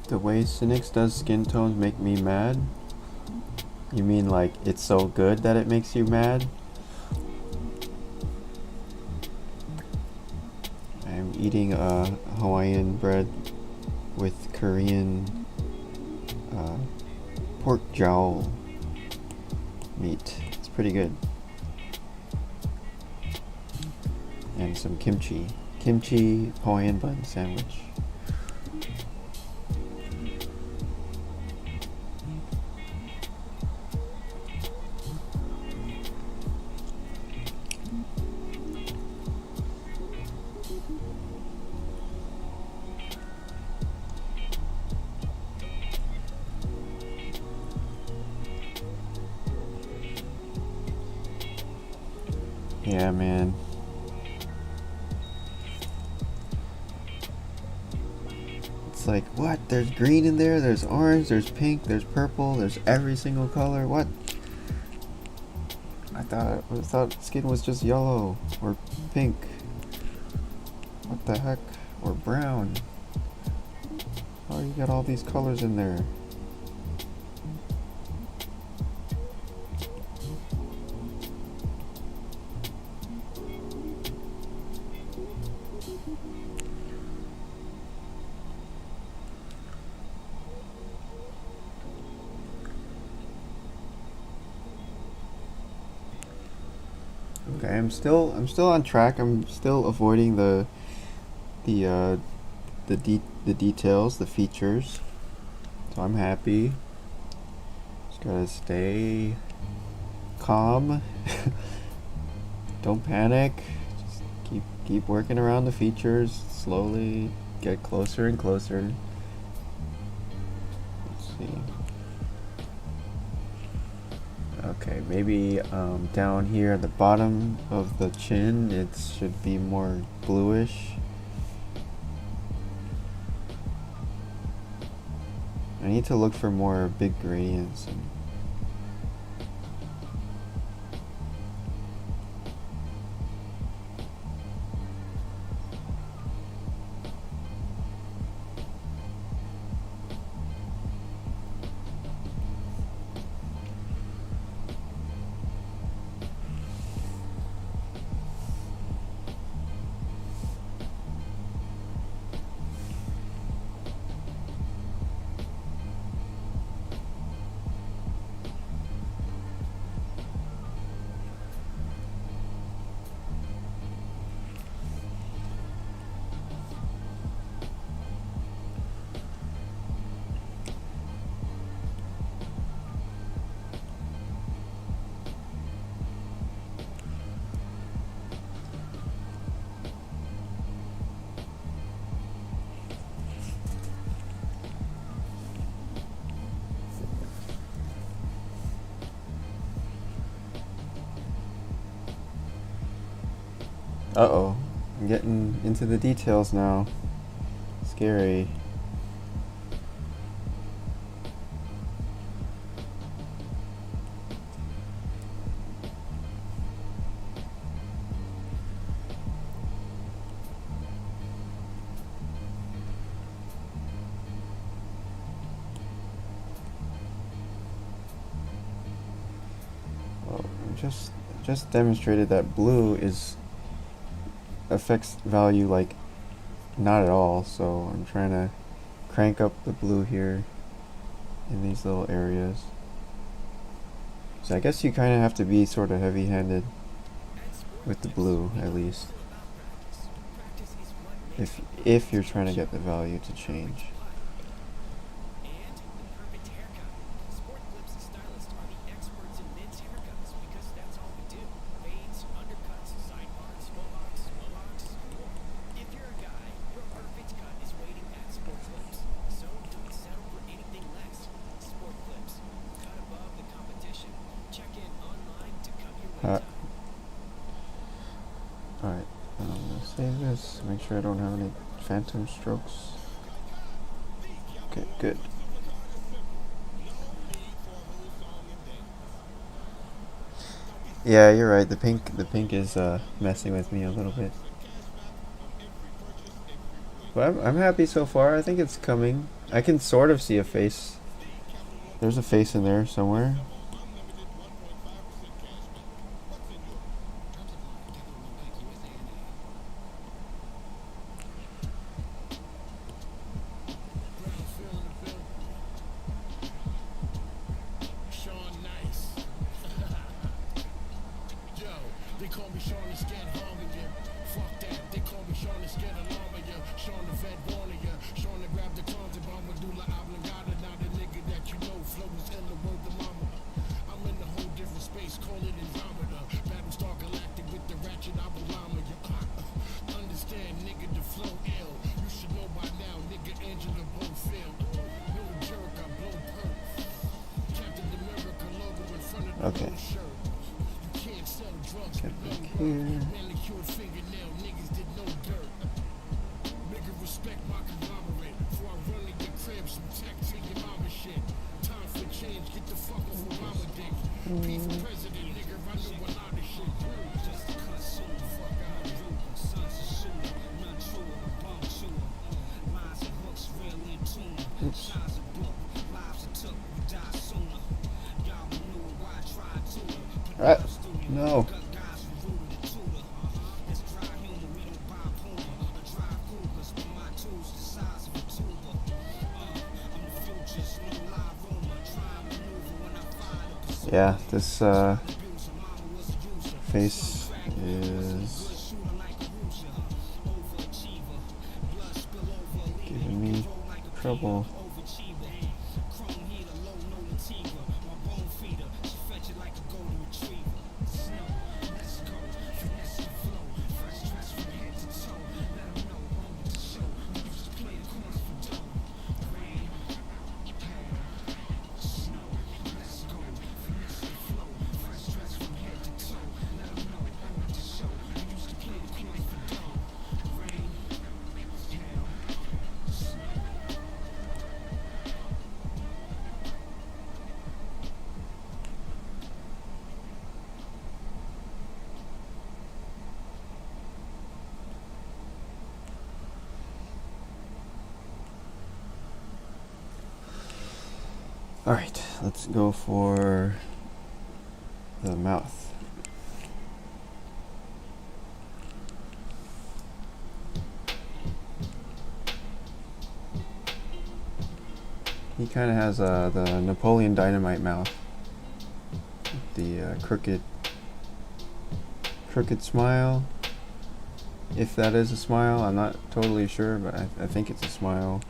The way Cynics does skin tones make me mad? You mean like it's so good that it makes you mad? I'm eating a Hawaiian bread with Korean pork jowl meat. It's pretty good. And some kimchi. Kimchi Hawaiian bun sandwich. Yeah, man. It's like, what? There's green in there, there's orange, there's pink, there's purple, there's every single color. What? I thought skin was just yellow or pink. What the heck? Or brown. Oh, you got all these colors in there. Okay, I'm still on track. I'm still avoiding the details, the features. So I'm happy. Just gotta stay calm. Don't panic. Just keep working around the features. Slowly get closer and closer. Let's see. Okay, maybe down here at the bottom of the chin, it should be more bluish. I need to look for more big gradients. Uh-oh. I'm getting into the details now. Scary. Well, just demonstrated that blue affects value like not at all, so I'm trying to crank up the blue here in these little areas. So I guess you kind of have to be sort of heavy-handed with the blue, at least, if you're trying to get the value to change. Alright, I'm gonna save this, make sure I don't have any phantom strokes. Okay, good. Yeah, you're right, the pink is messing with me a little bit. But I'm happy so far. I think it's coming. I can sort of see a face. There's a face in there somewhere. Okay. Get back here. Oops. No. Yeah, this face is giving me trouble. Alright, let's go for the mouth. He kind of has the Napoleon Dynamite mouth. The crooked smile. If that is a smile, I'm not totally sure, but I think it's a smile.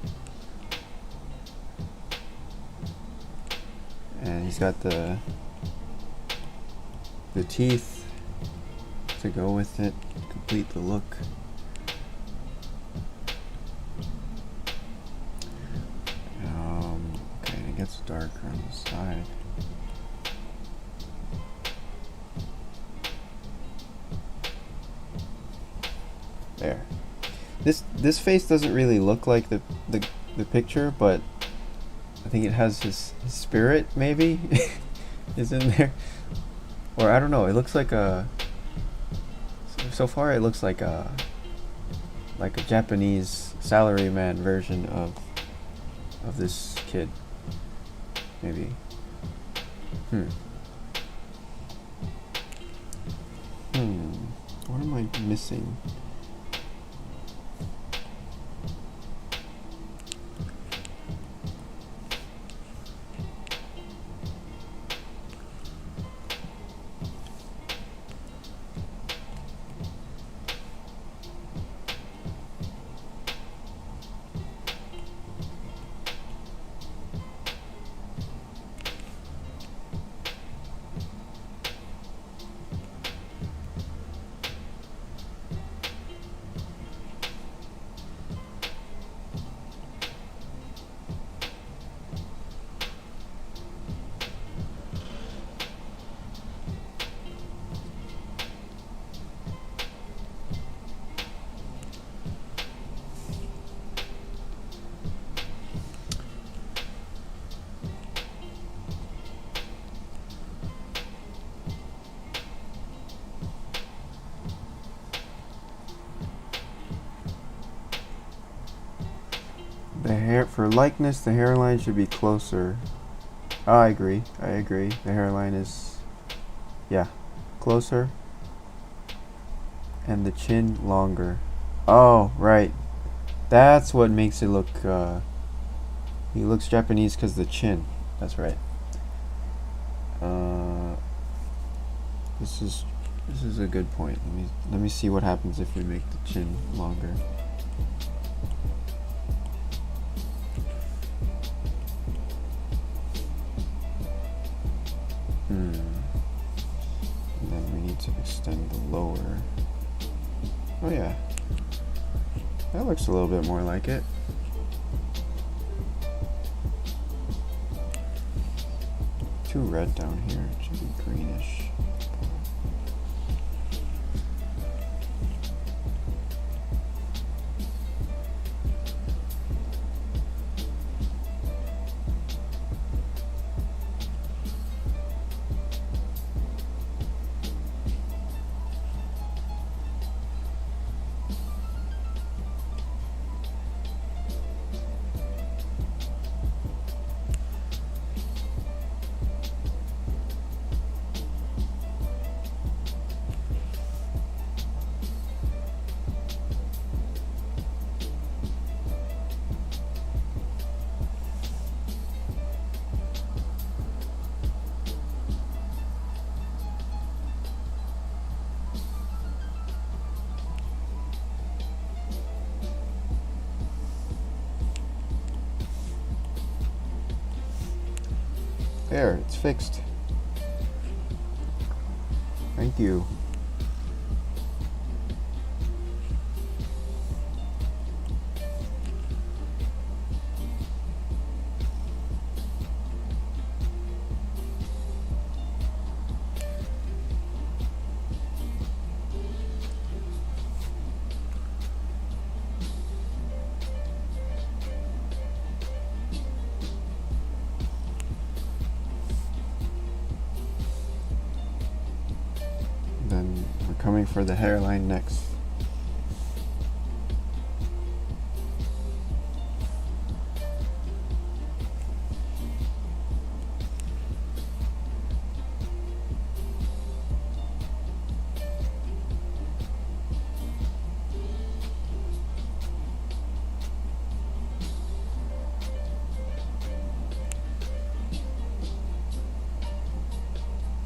And he's got the teeth to go with it, complete the look. Okay, it gets darker on the side. this face doesn't really look like the picture, but I think it has his spirit maybe is in there, or I don't know. It looks like a. So far, it looks like a Japanese salaryman version of this kid. Maybe. What am I missing? For likeness, the hairline should be closer. Oh, I agree. The hairline is, yeah, closer. And the chin longer. Oh, right. That's what makes it look, he looks Japanese because the chin. That's right. This is a good point. Let me see what happens if we make the chin longer. And then we need to extend the lower. Oh yeah. That looks a little bit more like it. Too red down here. It should be greenish. There, it's fixed. Thank you. Then we're coming for the hairline next.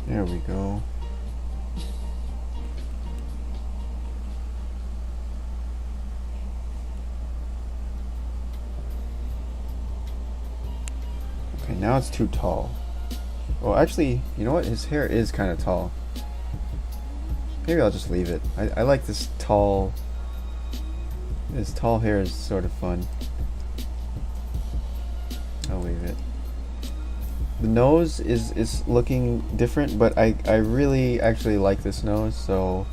There we go. Okay, now it's too tall. Well, actually, you know what? His hair is kind of tall. Maybe I'll just leave it. I like this tall. His tall hair is sort of fun. I'll leave it. The nose is looking different, but I really actually like this nose, so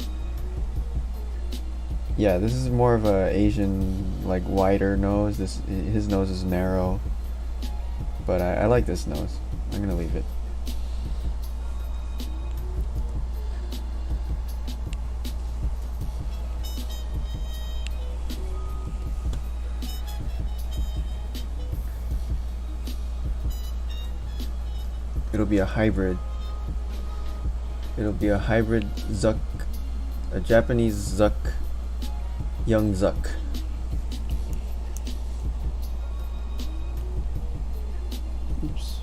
Yeah, this is more of a Asian, like wider nose. His nose is narrow, but I like this nose. I'm gonna leave it. It'll be a hybrid. It'll be a hybrid Zuck, a Japanese Zuck, young Zuck. Oops.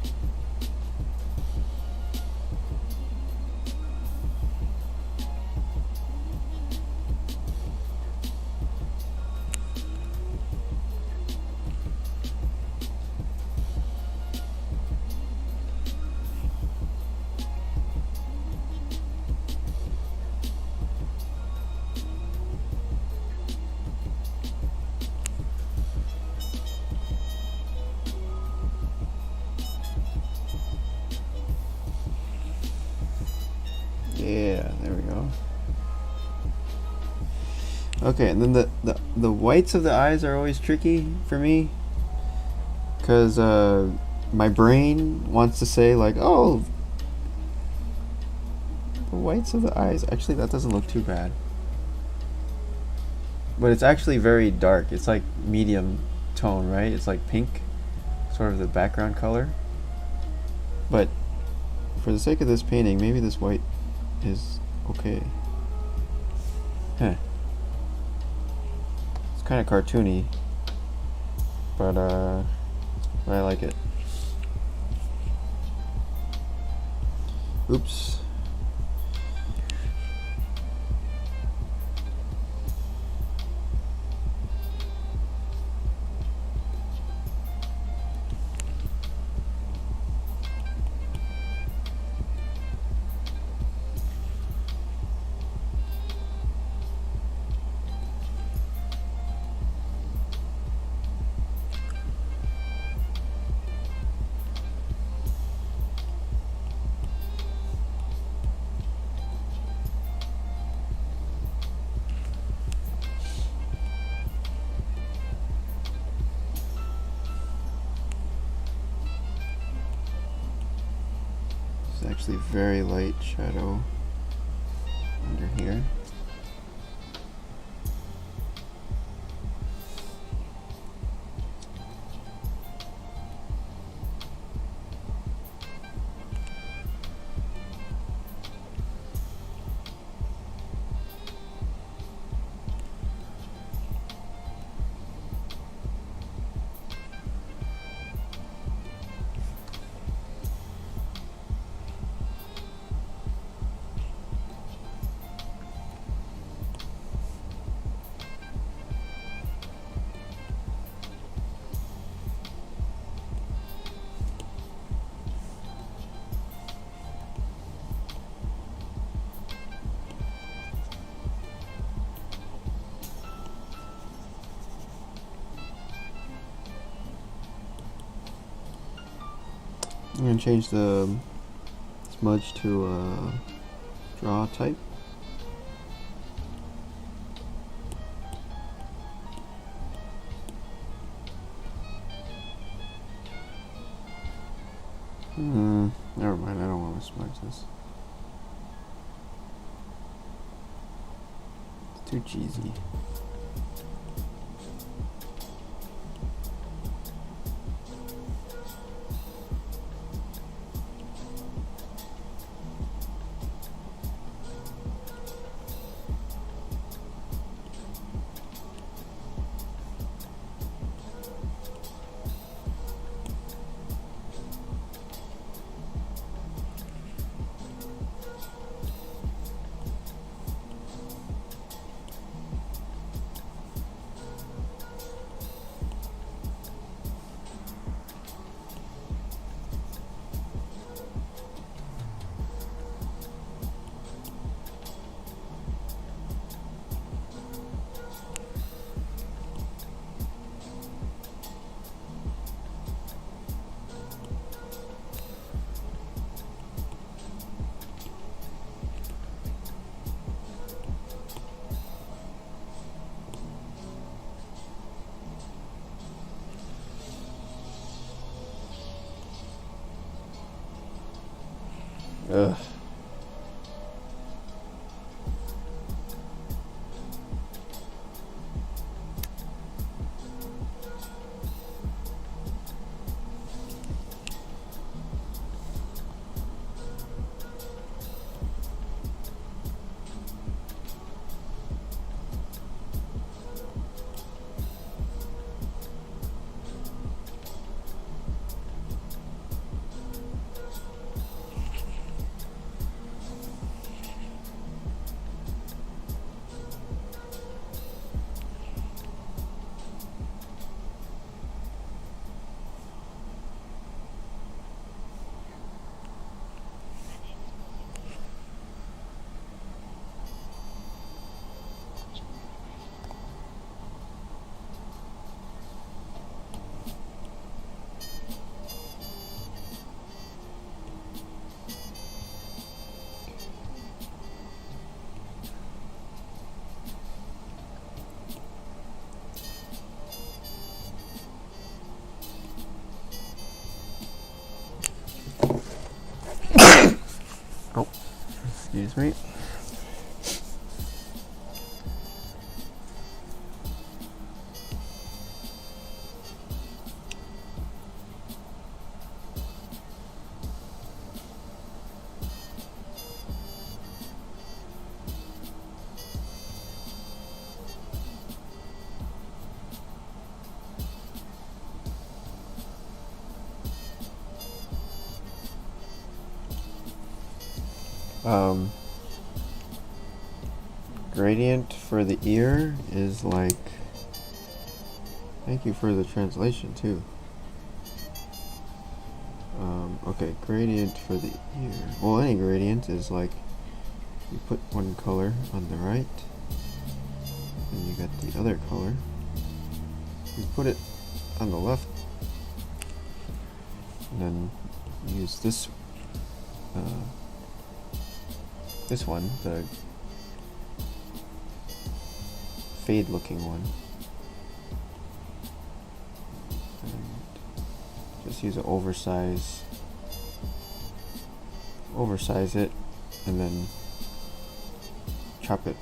Yeah, there we go. Okay, and then the whites of the eyes are always tricky for me, because my brain wants to say like, oh, the whites of the eyes. Actually, that doesn't look too bad, but it's actually very dark. It's like medium tone, right? It's like pink, sort of the background color. But for the sake of this painting, maybe this white is okay. Huh. It's kind of cartoony, but I like it. Oops. It's actually very light shadow under here. I'm going to change the smudge to draw type. Never mind, I don't want to smudge this. It's too cheesy. Ugh. Oh, excuse me. Gradient for the ear is like, thank you for the translation too. Okay, gradient for the ear, well, any gradient is like, you put one color on the right, and you get the other color, you put it on the left, and then use this one, the fade looking one, and just use an oversize it, and then chop it,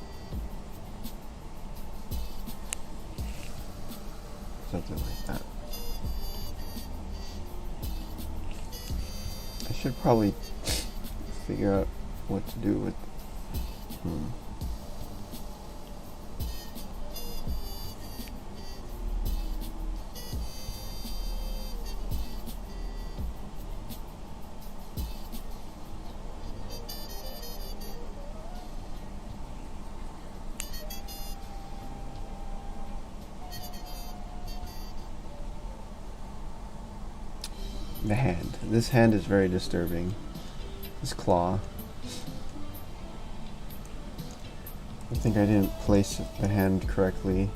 something like that. I should probably figure out what to do with the hand. This hand is very disturbing. This claw. I think I didn't place the hand correctly.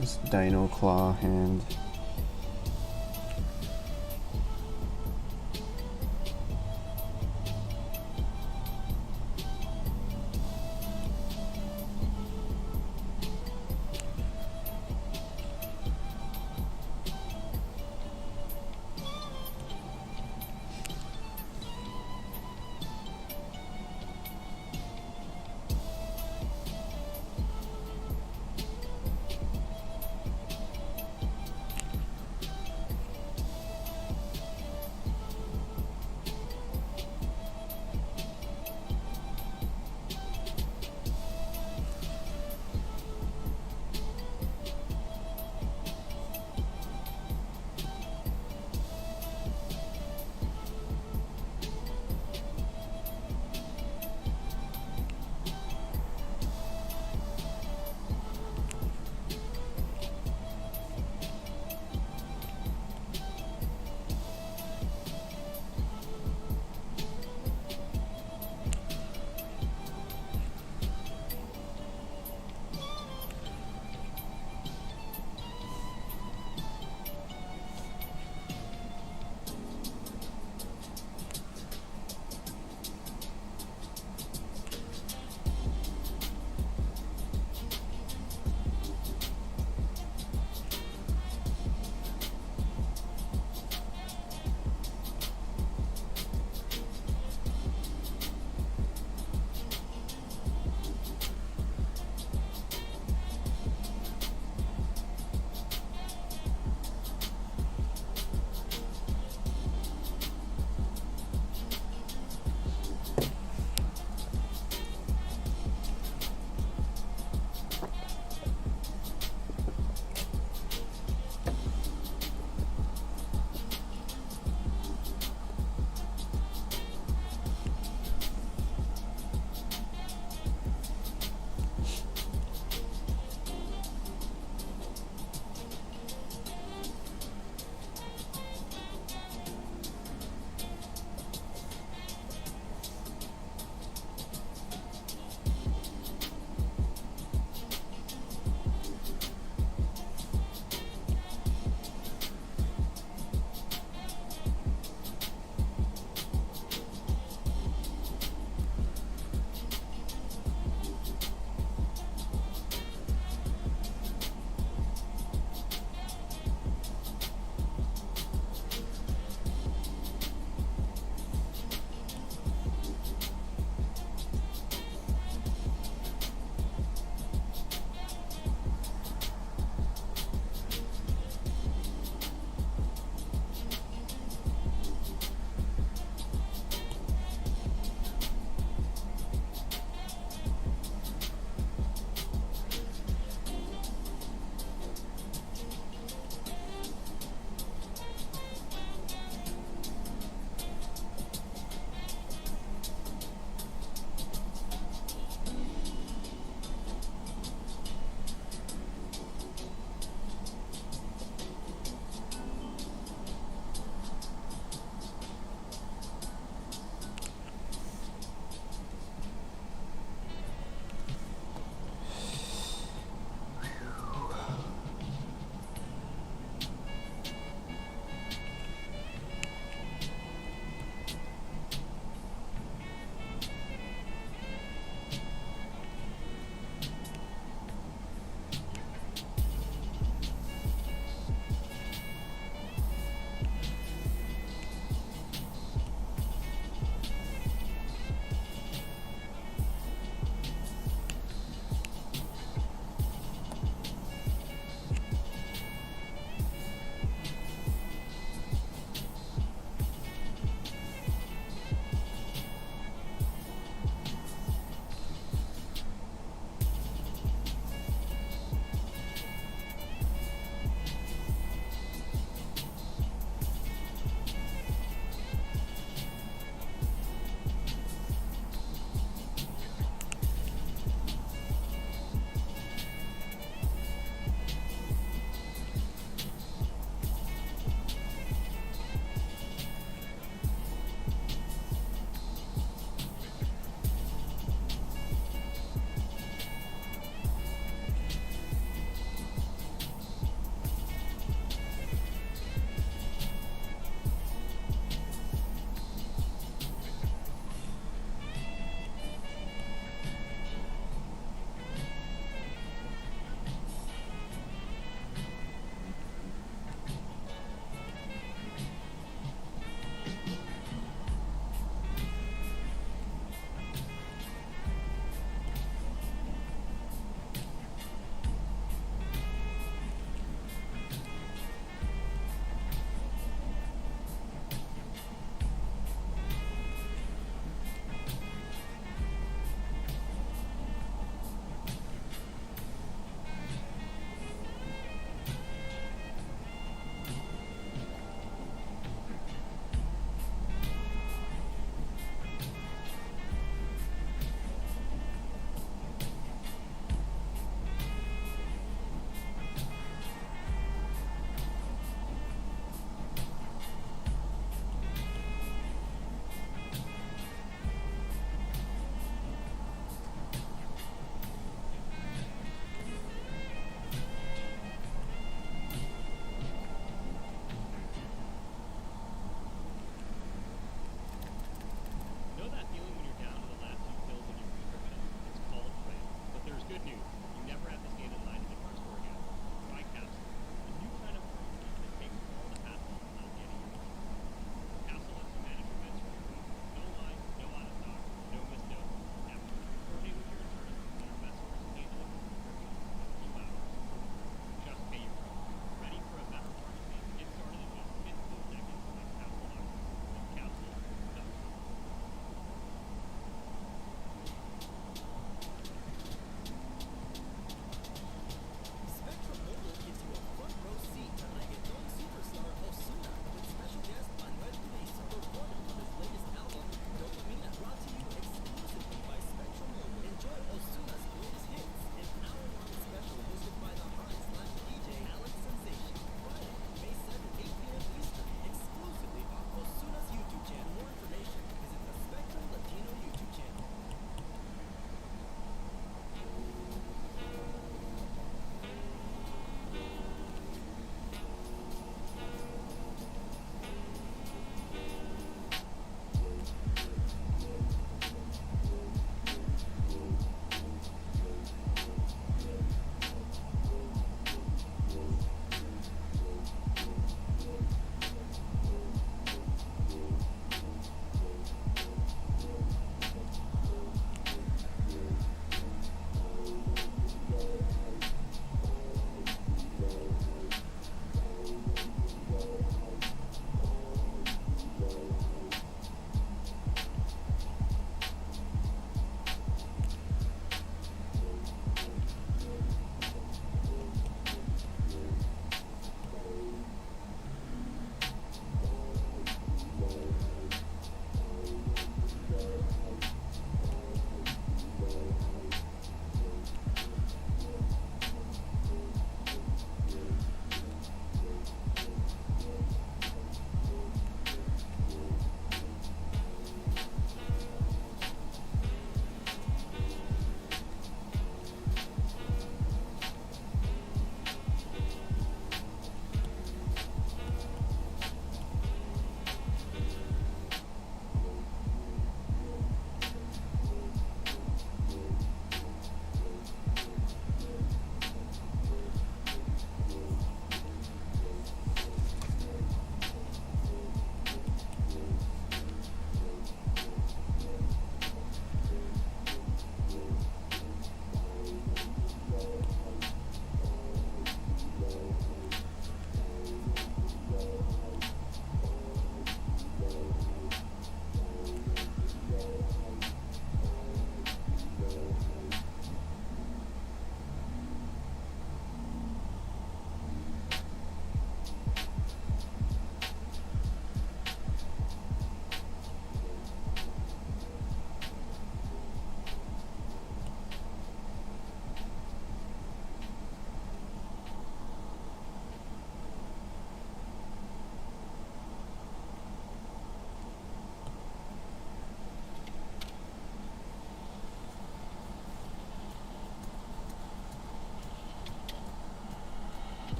This dino claw hand.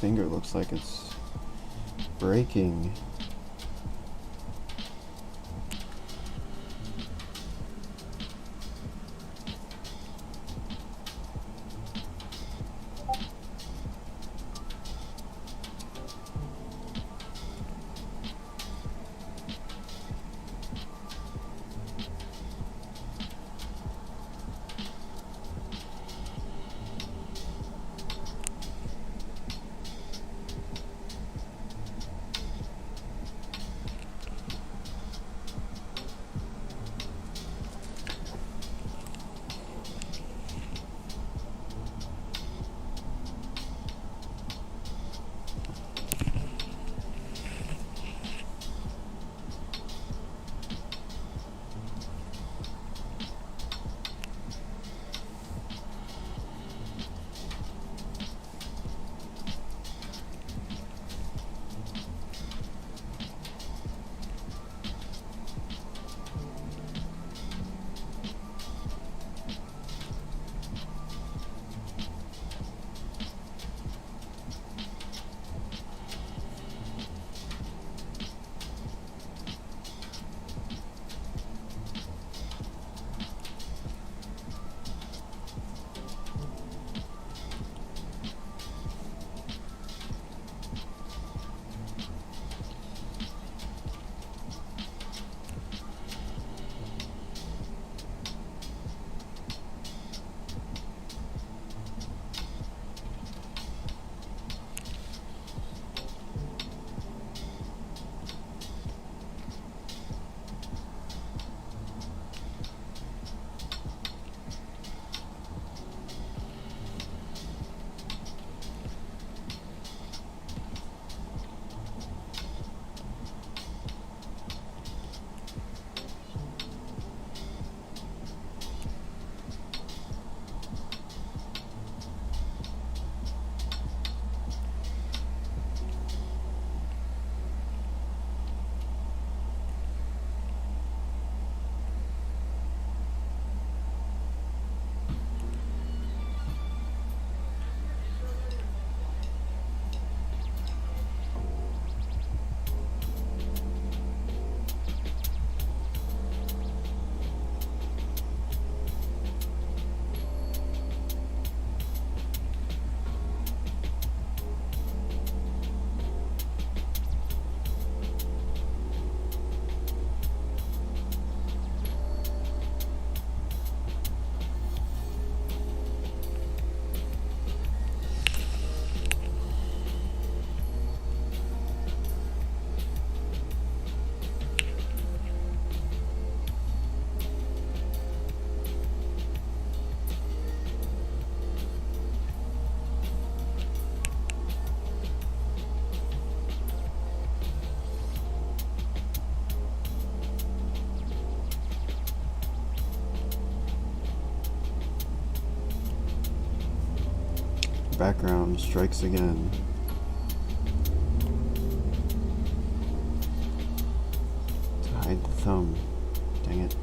finger looks like it's breaking. Background strikes again. To hide the thumb. Dang it.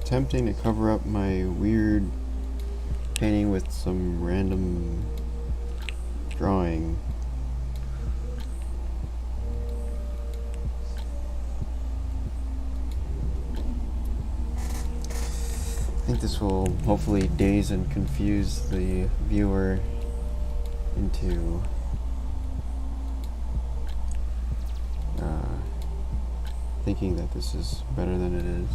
attempting to cover up my weird painting with some random drawing. I think this will hopefully daze and confuse the viewer into thinking that this is better than it is.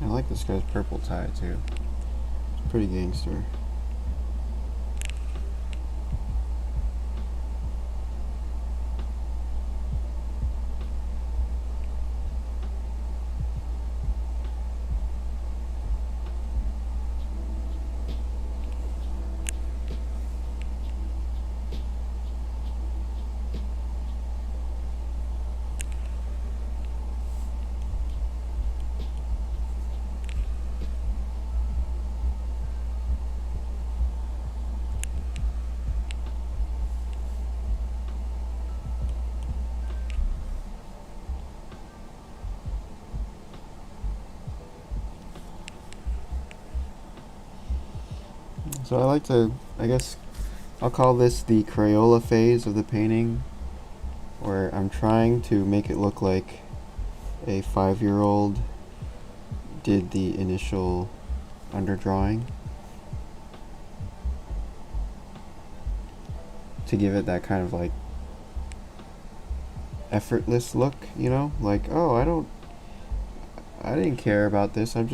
I like this guy's purple tie too. It's pretty gangster. So I like to, I guess, I'll call this the Crayola phase of the painting, where I'm trying to make it look like a 5-year-old did the initial underdrawing to give it that kind of like effortless look, you know, like, oh, I didn't care about this, I'm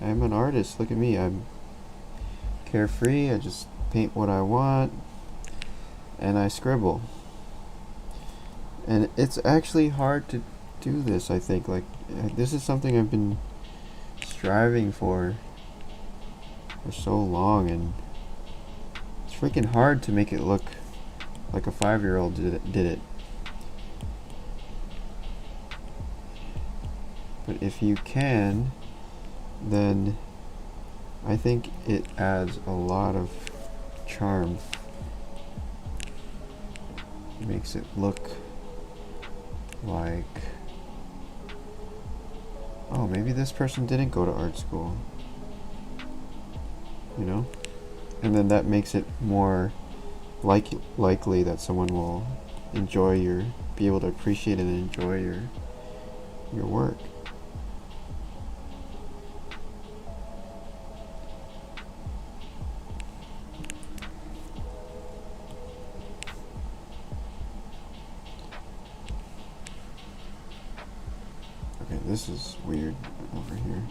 an artist, look at me, I'm carefree, I just paint what I want and I scribble. And it's actually hard to do this, I think. Like, this is something I've been striving for so long, and it's freaking hard to make it look like a 5-year-old did it. But if you can, then I think it adds a lot of charm. It makes it look like, oh, maybe this person didn't go to art school, you know? And then that makes it more likely that someone will be able to appreciate and enjoy your work. Okay, this is weird over here.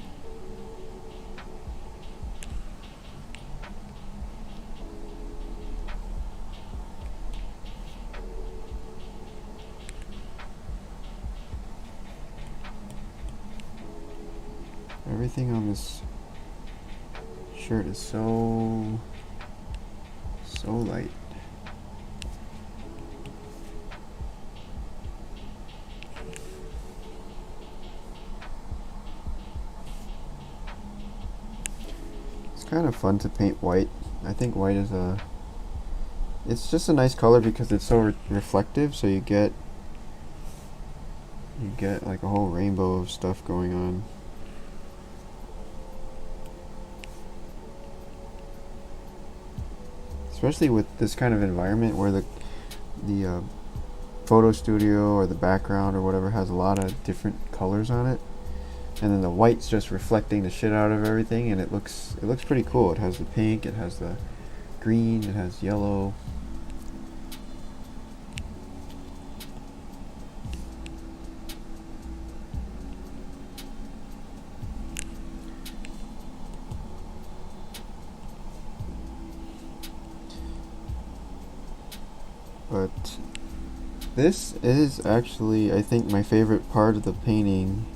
Everything on this shirt is so light. It's kind of fun to paint white. I think white is it's just a nice color because it's so reflective, so you get like a whole rainbow of stuff going on. Especially with this kind of environment where the photo studio or the background or whatever has a lot of different colors on it, and then the white's just reflecting the shit out of everything, and it looks pretty cool. It has the pink, it has the green, it has yellow. But this is actually, I think, my favorite part of the painting,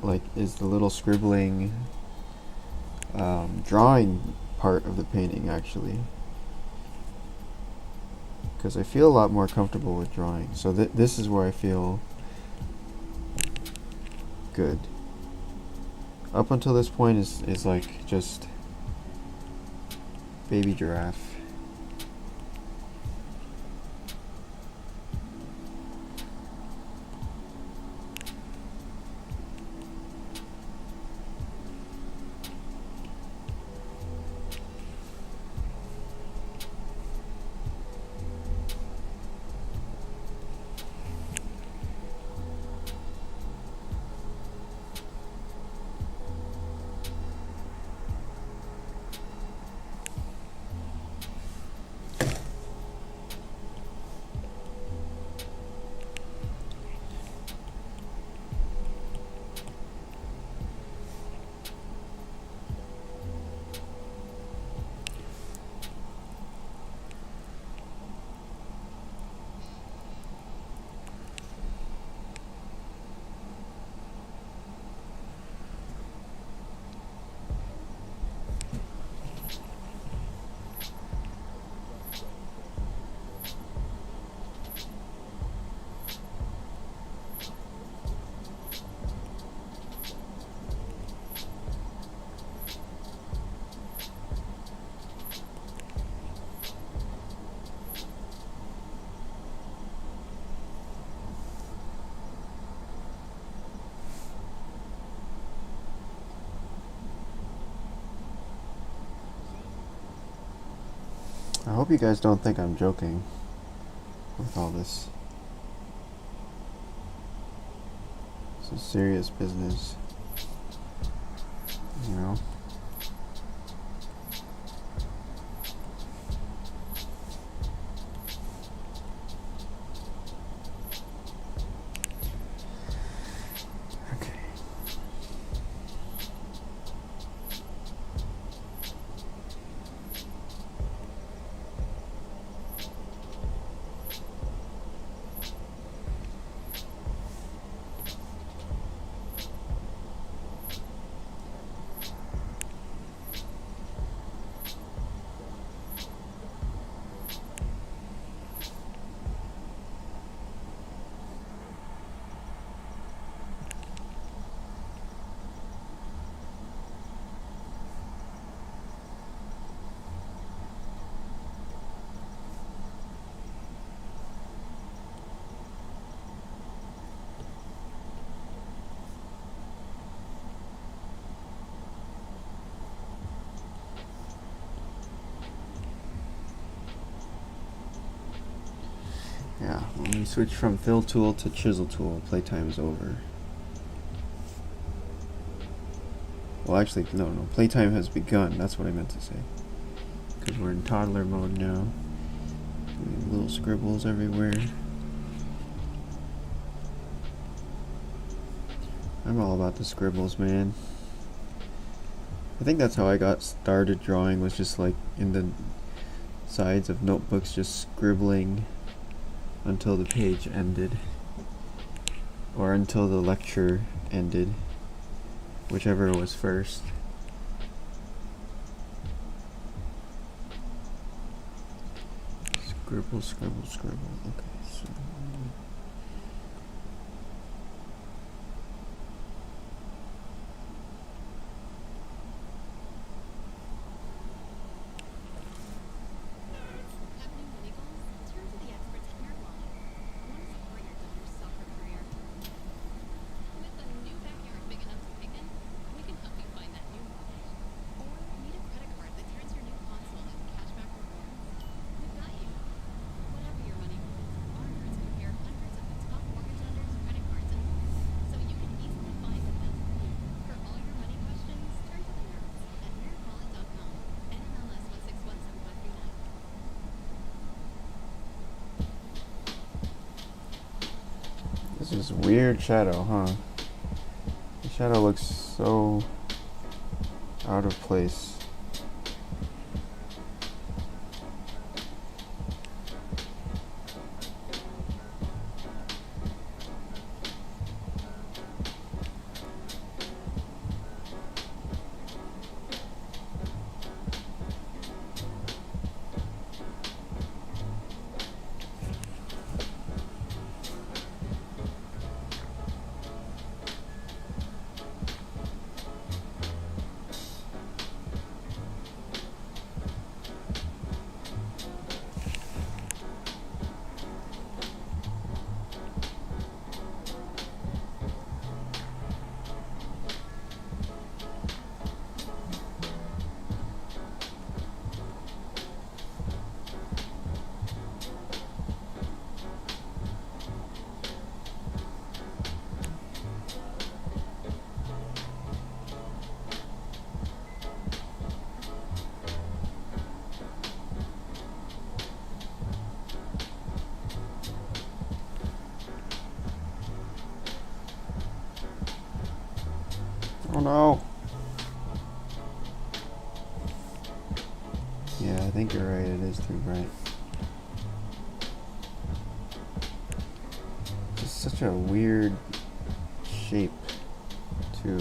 like, is the little scribbling drawing part of the painting, actually, because I feel a lot more comfortable with drawing. So this is where I feel good. Up until this point is like just baby giraffe. I hope you guys don't think I'm joking with all this. This is serious business, you know? Okay. Yeah, when we switch from fill tool to chisel tool, playtime is over. Well, actually, no, playtime has begun. That's what I meant to say. Because we're in toddler mode now. Doing little scribbles everywhere. I'm all about the scribbles, man. I think that's how I got started drawing, was just like in the sides of notebooks, just scribbling until the page ended, or until the lecture ended. whichever was first. Scribble, scribble, scribble. Okay, so Have new money goals? Turn to the experts at Nerd Wallet. Want to support your daughter's soccer career? With a new backyard big enough to pick in, we can help you find that new mortgage. Or need a credit card that turns your new console into cashback rewards? We've got you. Whatever your money goals, our nerds compare hundreds of the top mortgage lenders, credit cards, and more, so you can easily find the best for you. For all your money questions, turn to the nerds at nerdwallet.com. NMLS 1617539. this is weird shadow, huh? The shadow looks so out of place. Oh no. Yeah, I think you're right. It is too bright. Just such a weird shape, too.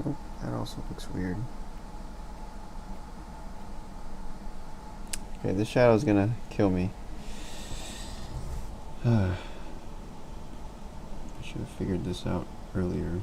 Nope, that also looks weird. Okay, this shadow's gonna kill me. I should have figured this out earlier.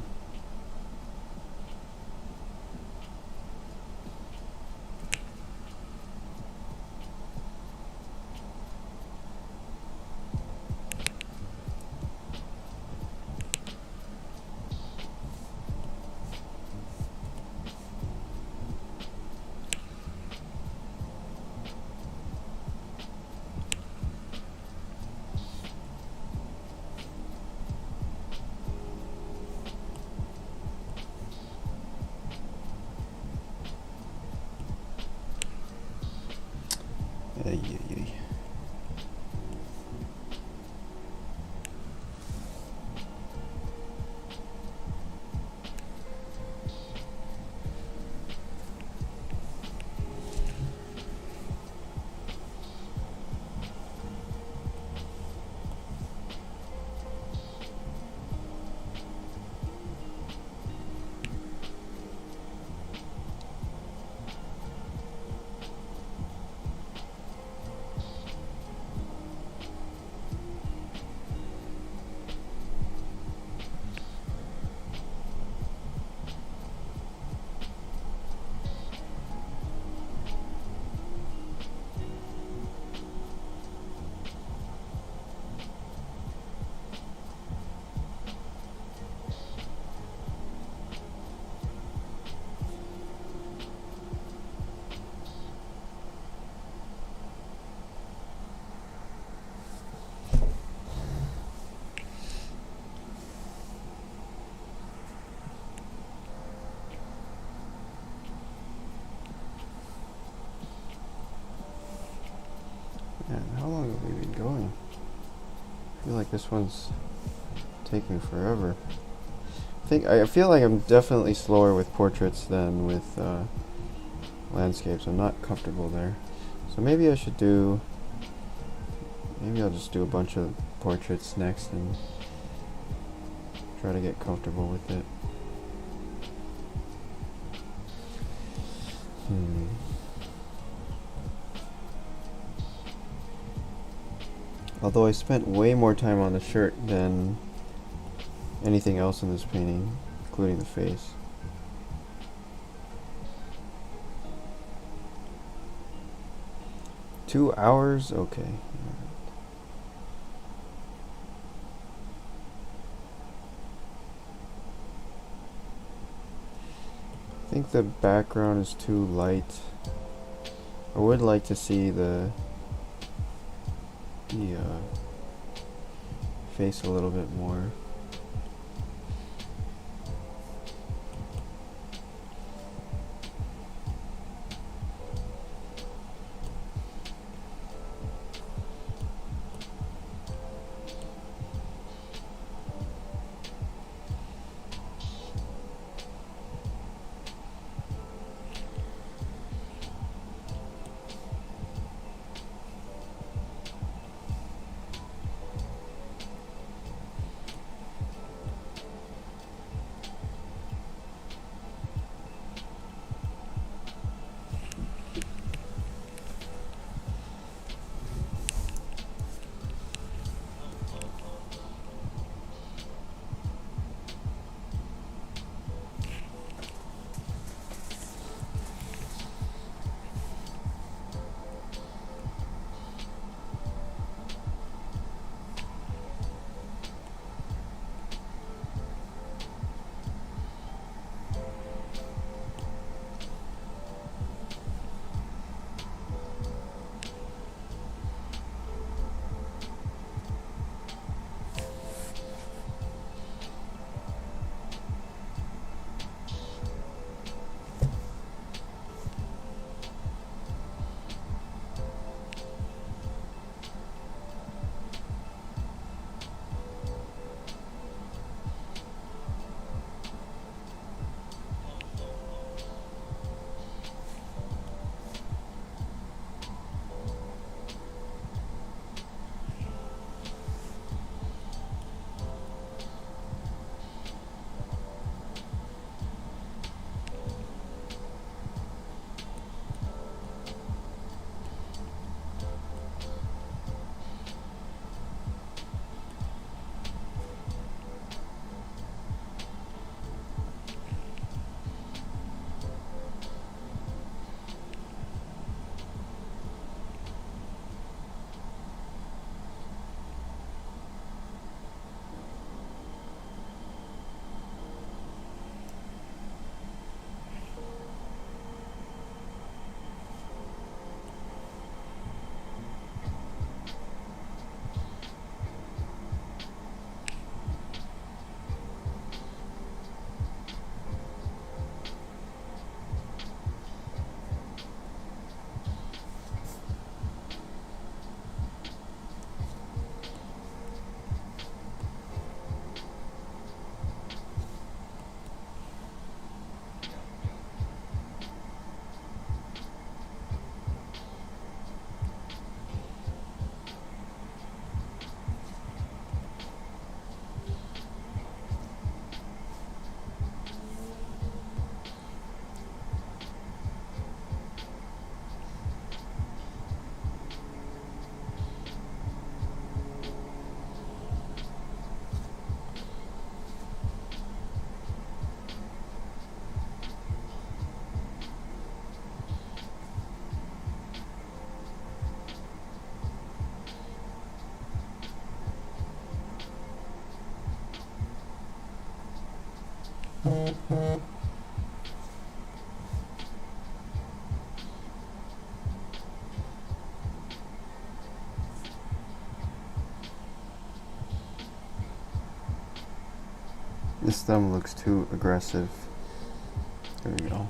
This one's taking forever. I feel like I'm definitely slower with portraits than with landscapes. I'm not comfortable there. So maybe I should do... Maybe I'll just do a bunch of portraits next and try to get comfortable with it. Although I spent way more time on the shirt than anything else in this painting, including the face. Two hours? Okay. I think the background is too light. I would like to see the face a little bit more. This thumb looks too aggressive. There we go.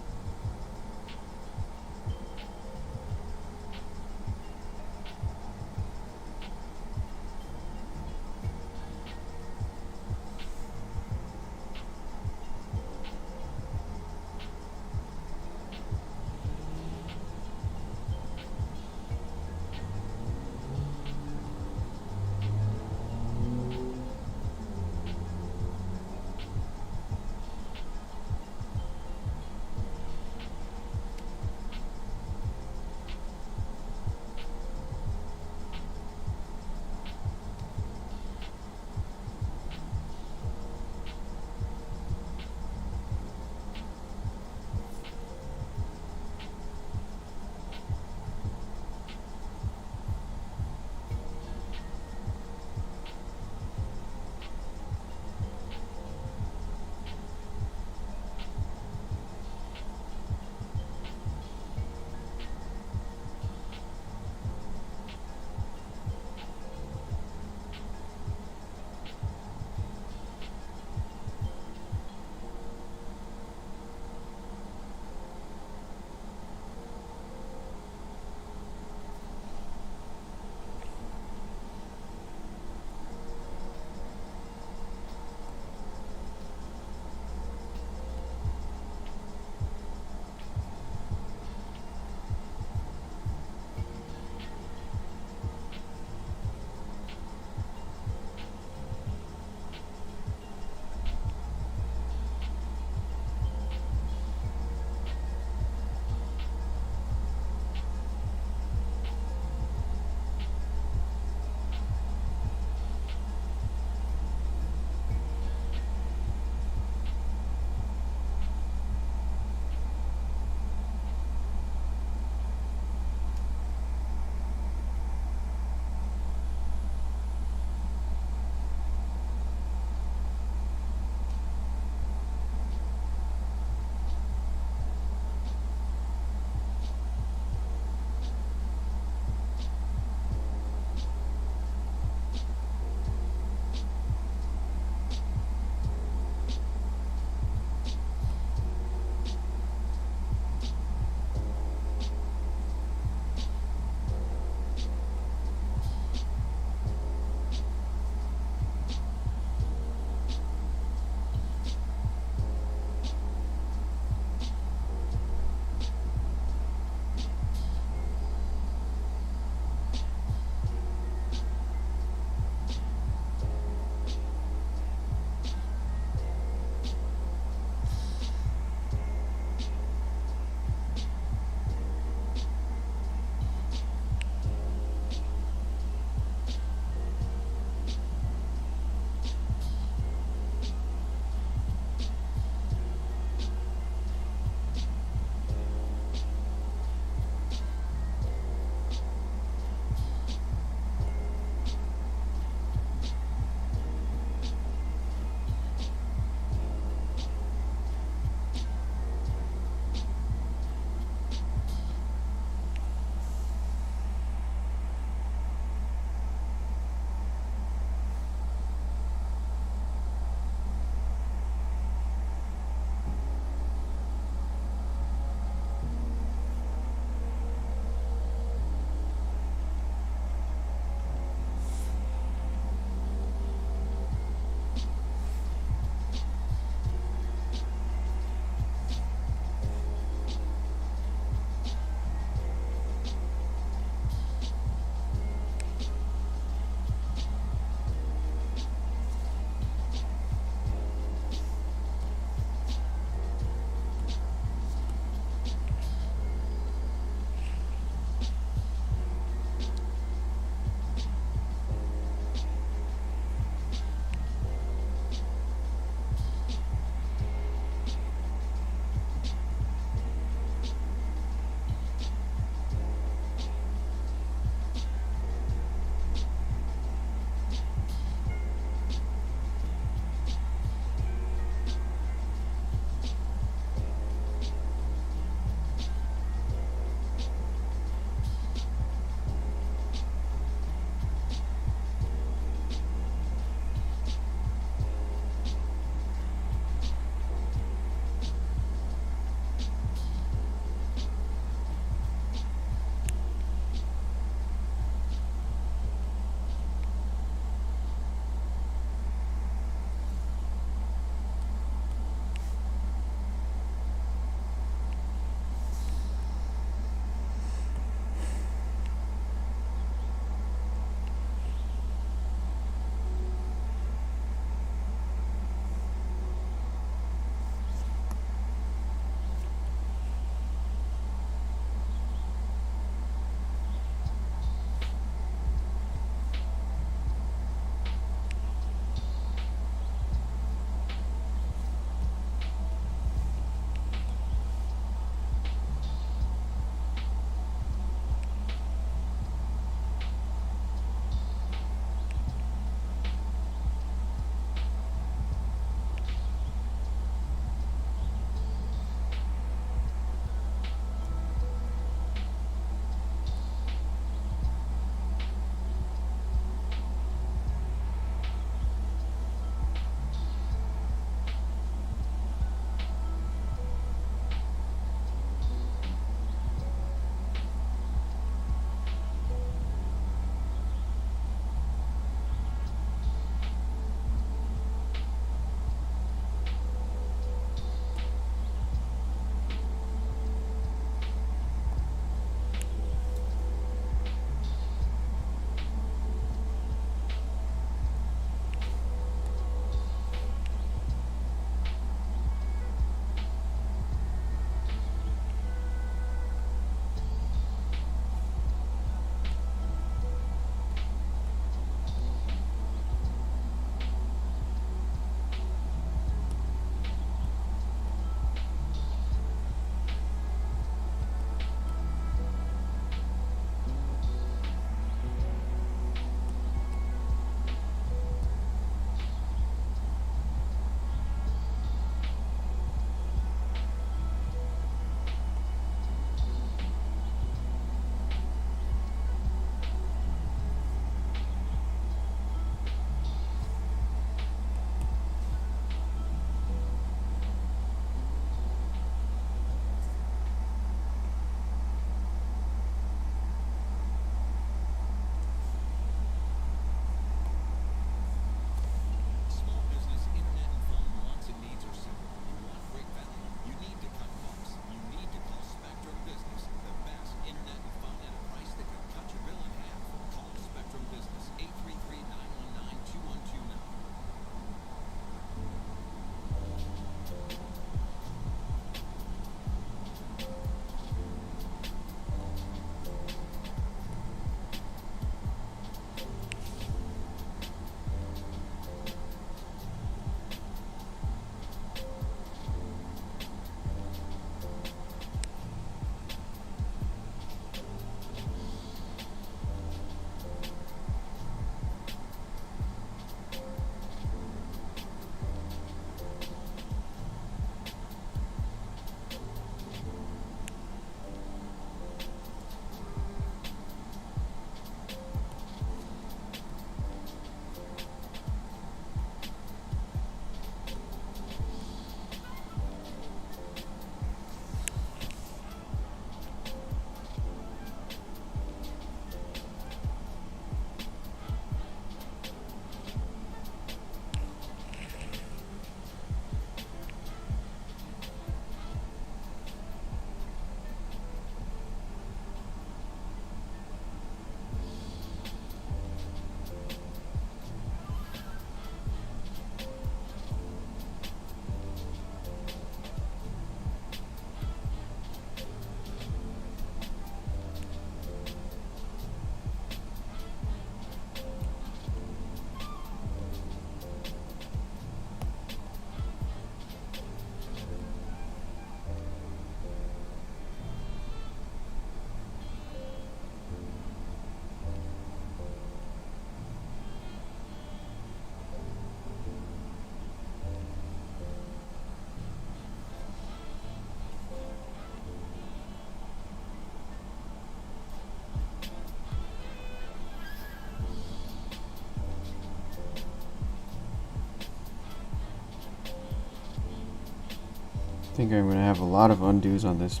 I think I'm gonna have a lot of undos on this.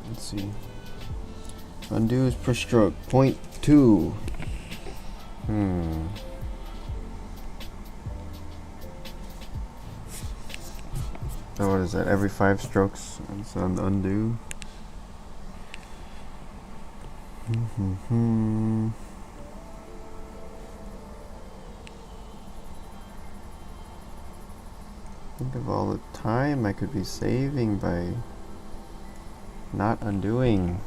Let's see. Undos per stroke, 0.2. So what is that? Every 5 strokes, it's on undo. Think of all the time I could be saving by not undoing.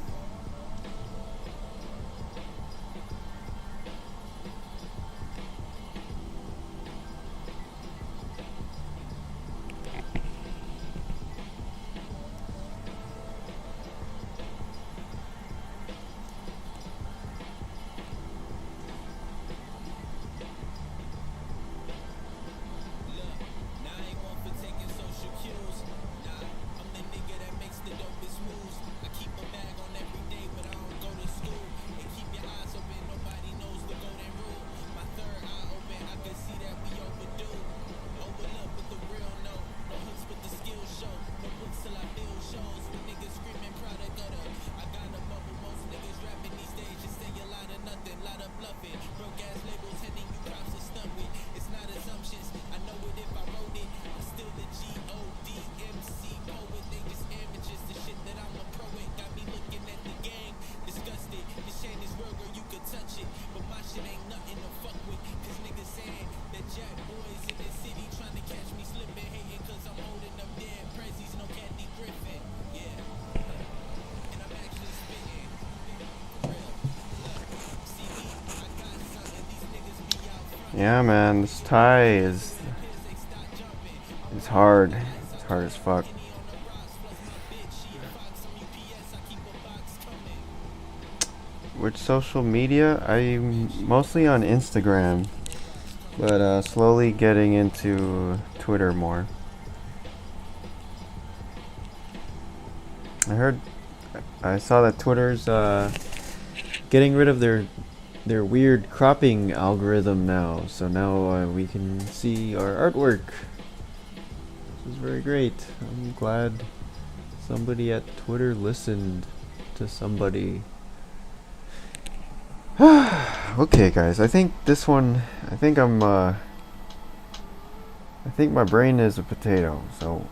Yeah, man, this tie is hard. It's hard as fuck. Which social media? I'm mostly on Instagram, but slowly getting into Twitter more. I saw that Twitter's getting rid of their weird cropping algorithm now, so now we can see our artwork. This is very great. I'm glad somebody at Twitter listened to somebody. Okay, guys, I think this one, I think my brain is a potato, so,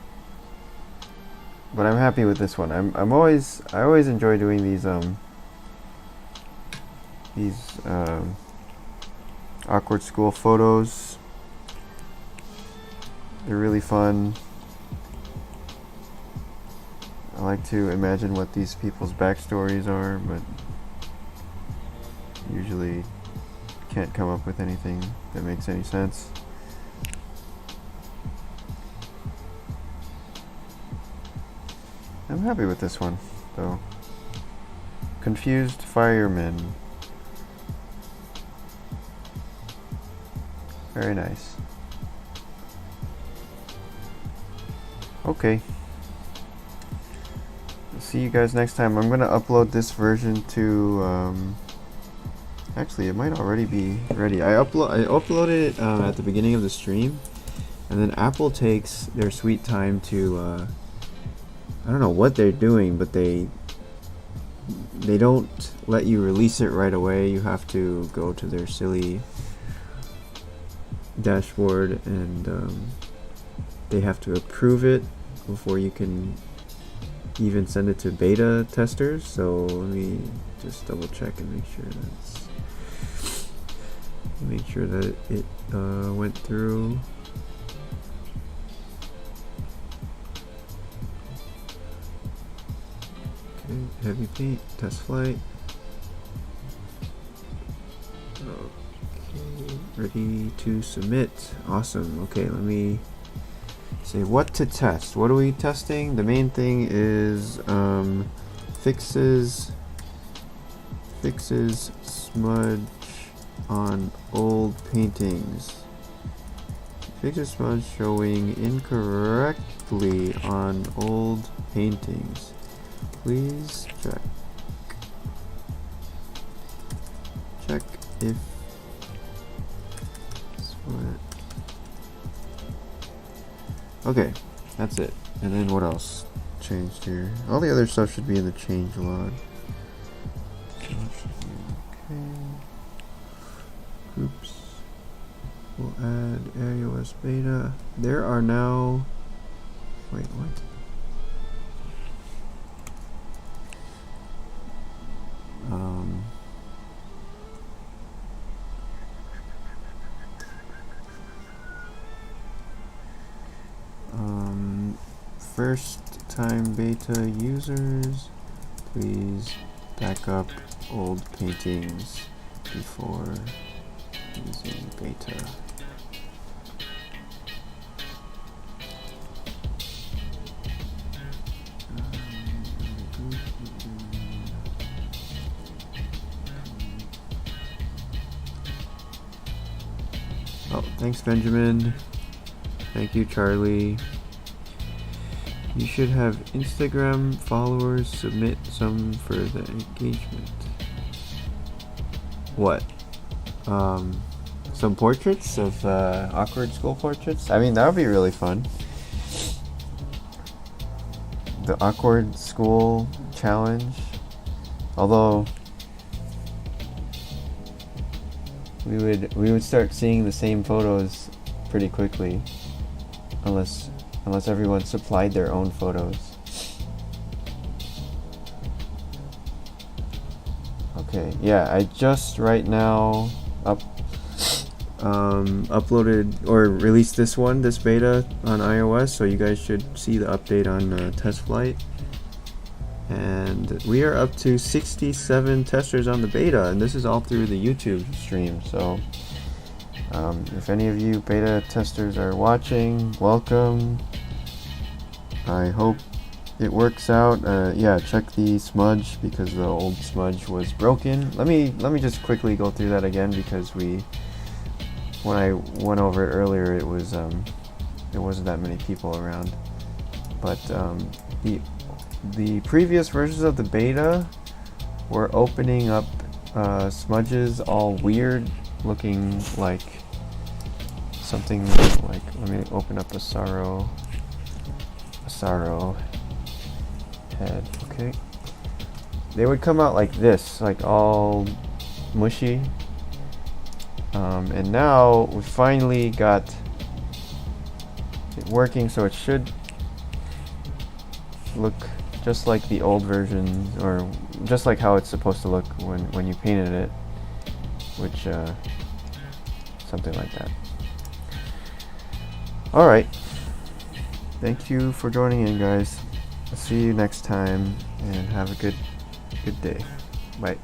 but I'm happy with this one. I always enjoy doing these awkward school photos. They're really fun. I like to imagine what these people's backstories are, but usually can't come up with anything that makes any sense. I'm happy with this one, though. Confused fireman. Very nice. Okay. See you guys next time. I'm gonna upload this version to actually it might already be ready. I uploaded it at the beginning of the stream, and then Apple takes their sweet time to I don't know what they're doing, but they don't let you release it right away. You have to go to their silly dashboard, and they have to approve it before you can even send it to beta testers. So let me just double check and make sure that it went through. Okay, Heavypaint test flight. Okay, ready to submit. Awesome. Okay, let me say what to test. What are we testing? The main thing is fixes smudge on old paintings. Fixes smudge showing incorrectly on old paintings. Please check if smudge. Okay, that's it. And then what else changed here? All the other stuff should be in the change log. So that should be okay. Oops. We'll add iOS beta. There are now... Wait, what? First time beta users, please back up old paintings before using beta. Oh, thanks Benjamin. Thank you Charlie. You should have Instagram followers submit some for the engagement. What? Some portraits of awkward school portraits? I mean, that would be really fun. The awkward school challenge. Although we would start seeing the same photos pretty quickly, unless everyone supplied their own photos. Okay, yeah, I just right now uploaded or released this beta on iOS, so you guys should see the update on test flight. And we are up to 67 testers on the beta, and this is all through the YouTube stream. So if any of you beta testers are watching, welcome. I hope it works out. Yeah, check the smudge because the old smudge was broken. Let me just quickly go through that again because when I went over it earlier, it wasn't that many people around. But the previous versions of the beta were opening up smudges all weird, looking like something like. Let me open up a sorrow head. Okay, they would come out like this, like all mushy, and now we finally got it working, so it should look just like the old version, or just like how it's supposed to look when you painted it, which something like that. Alright, thank you for joining in, guys. I'll see you next time, and have a good day. Bye.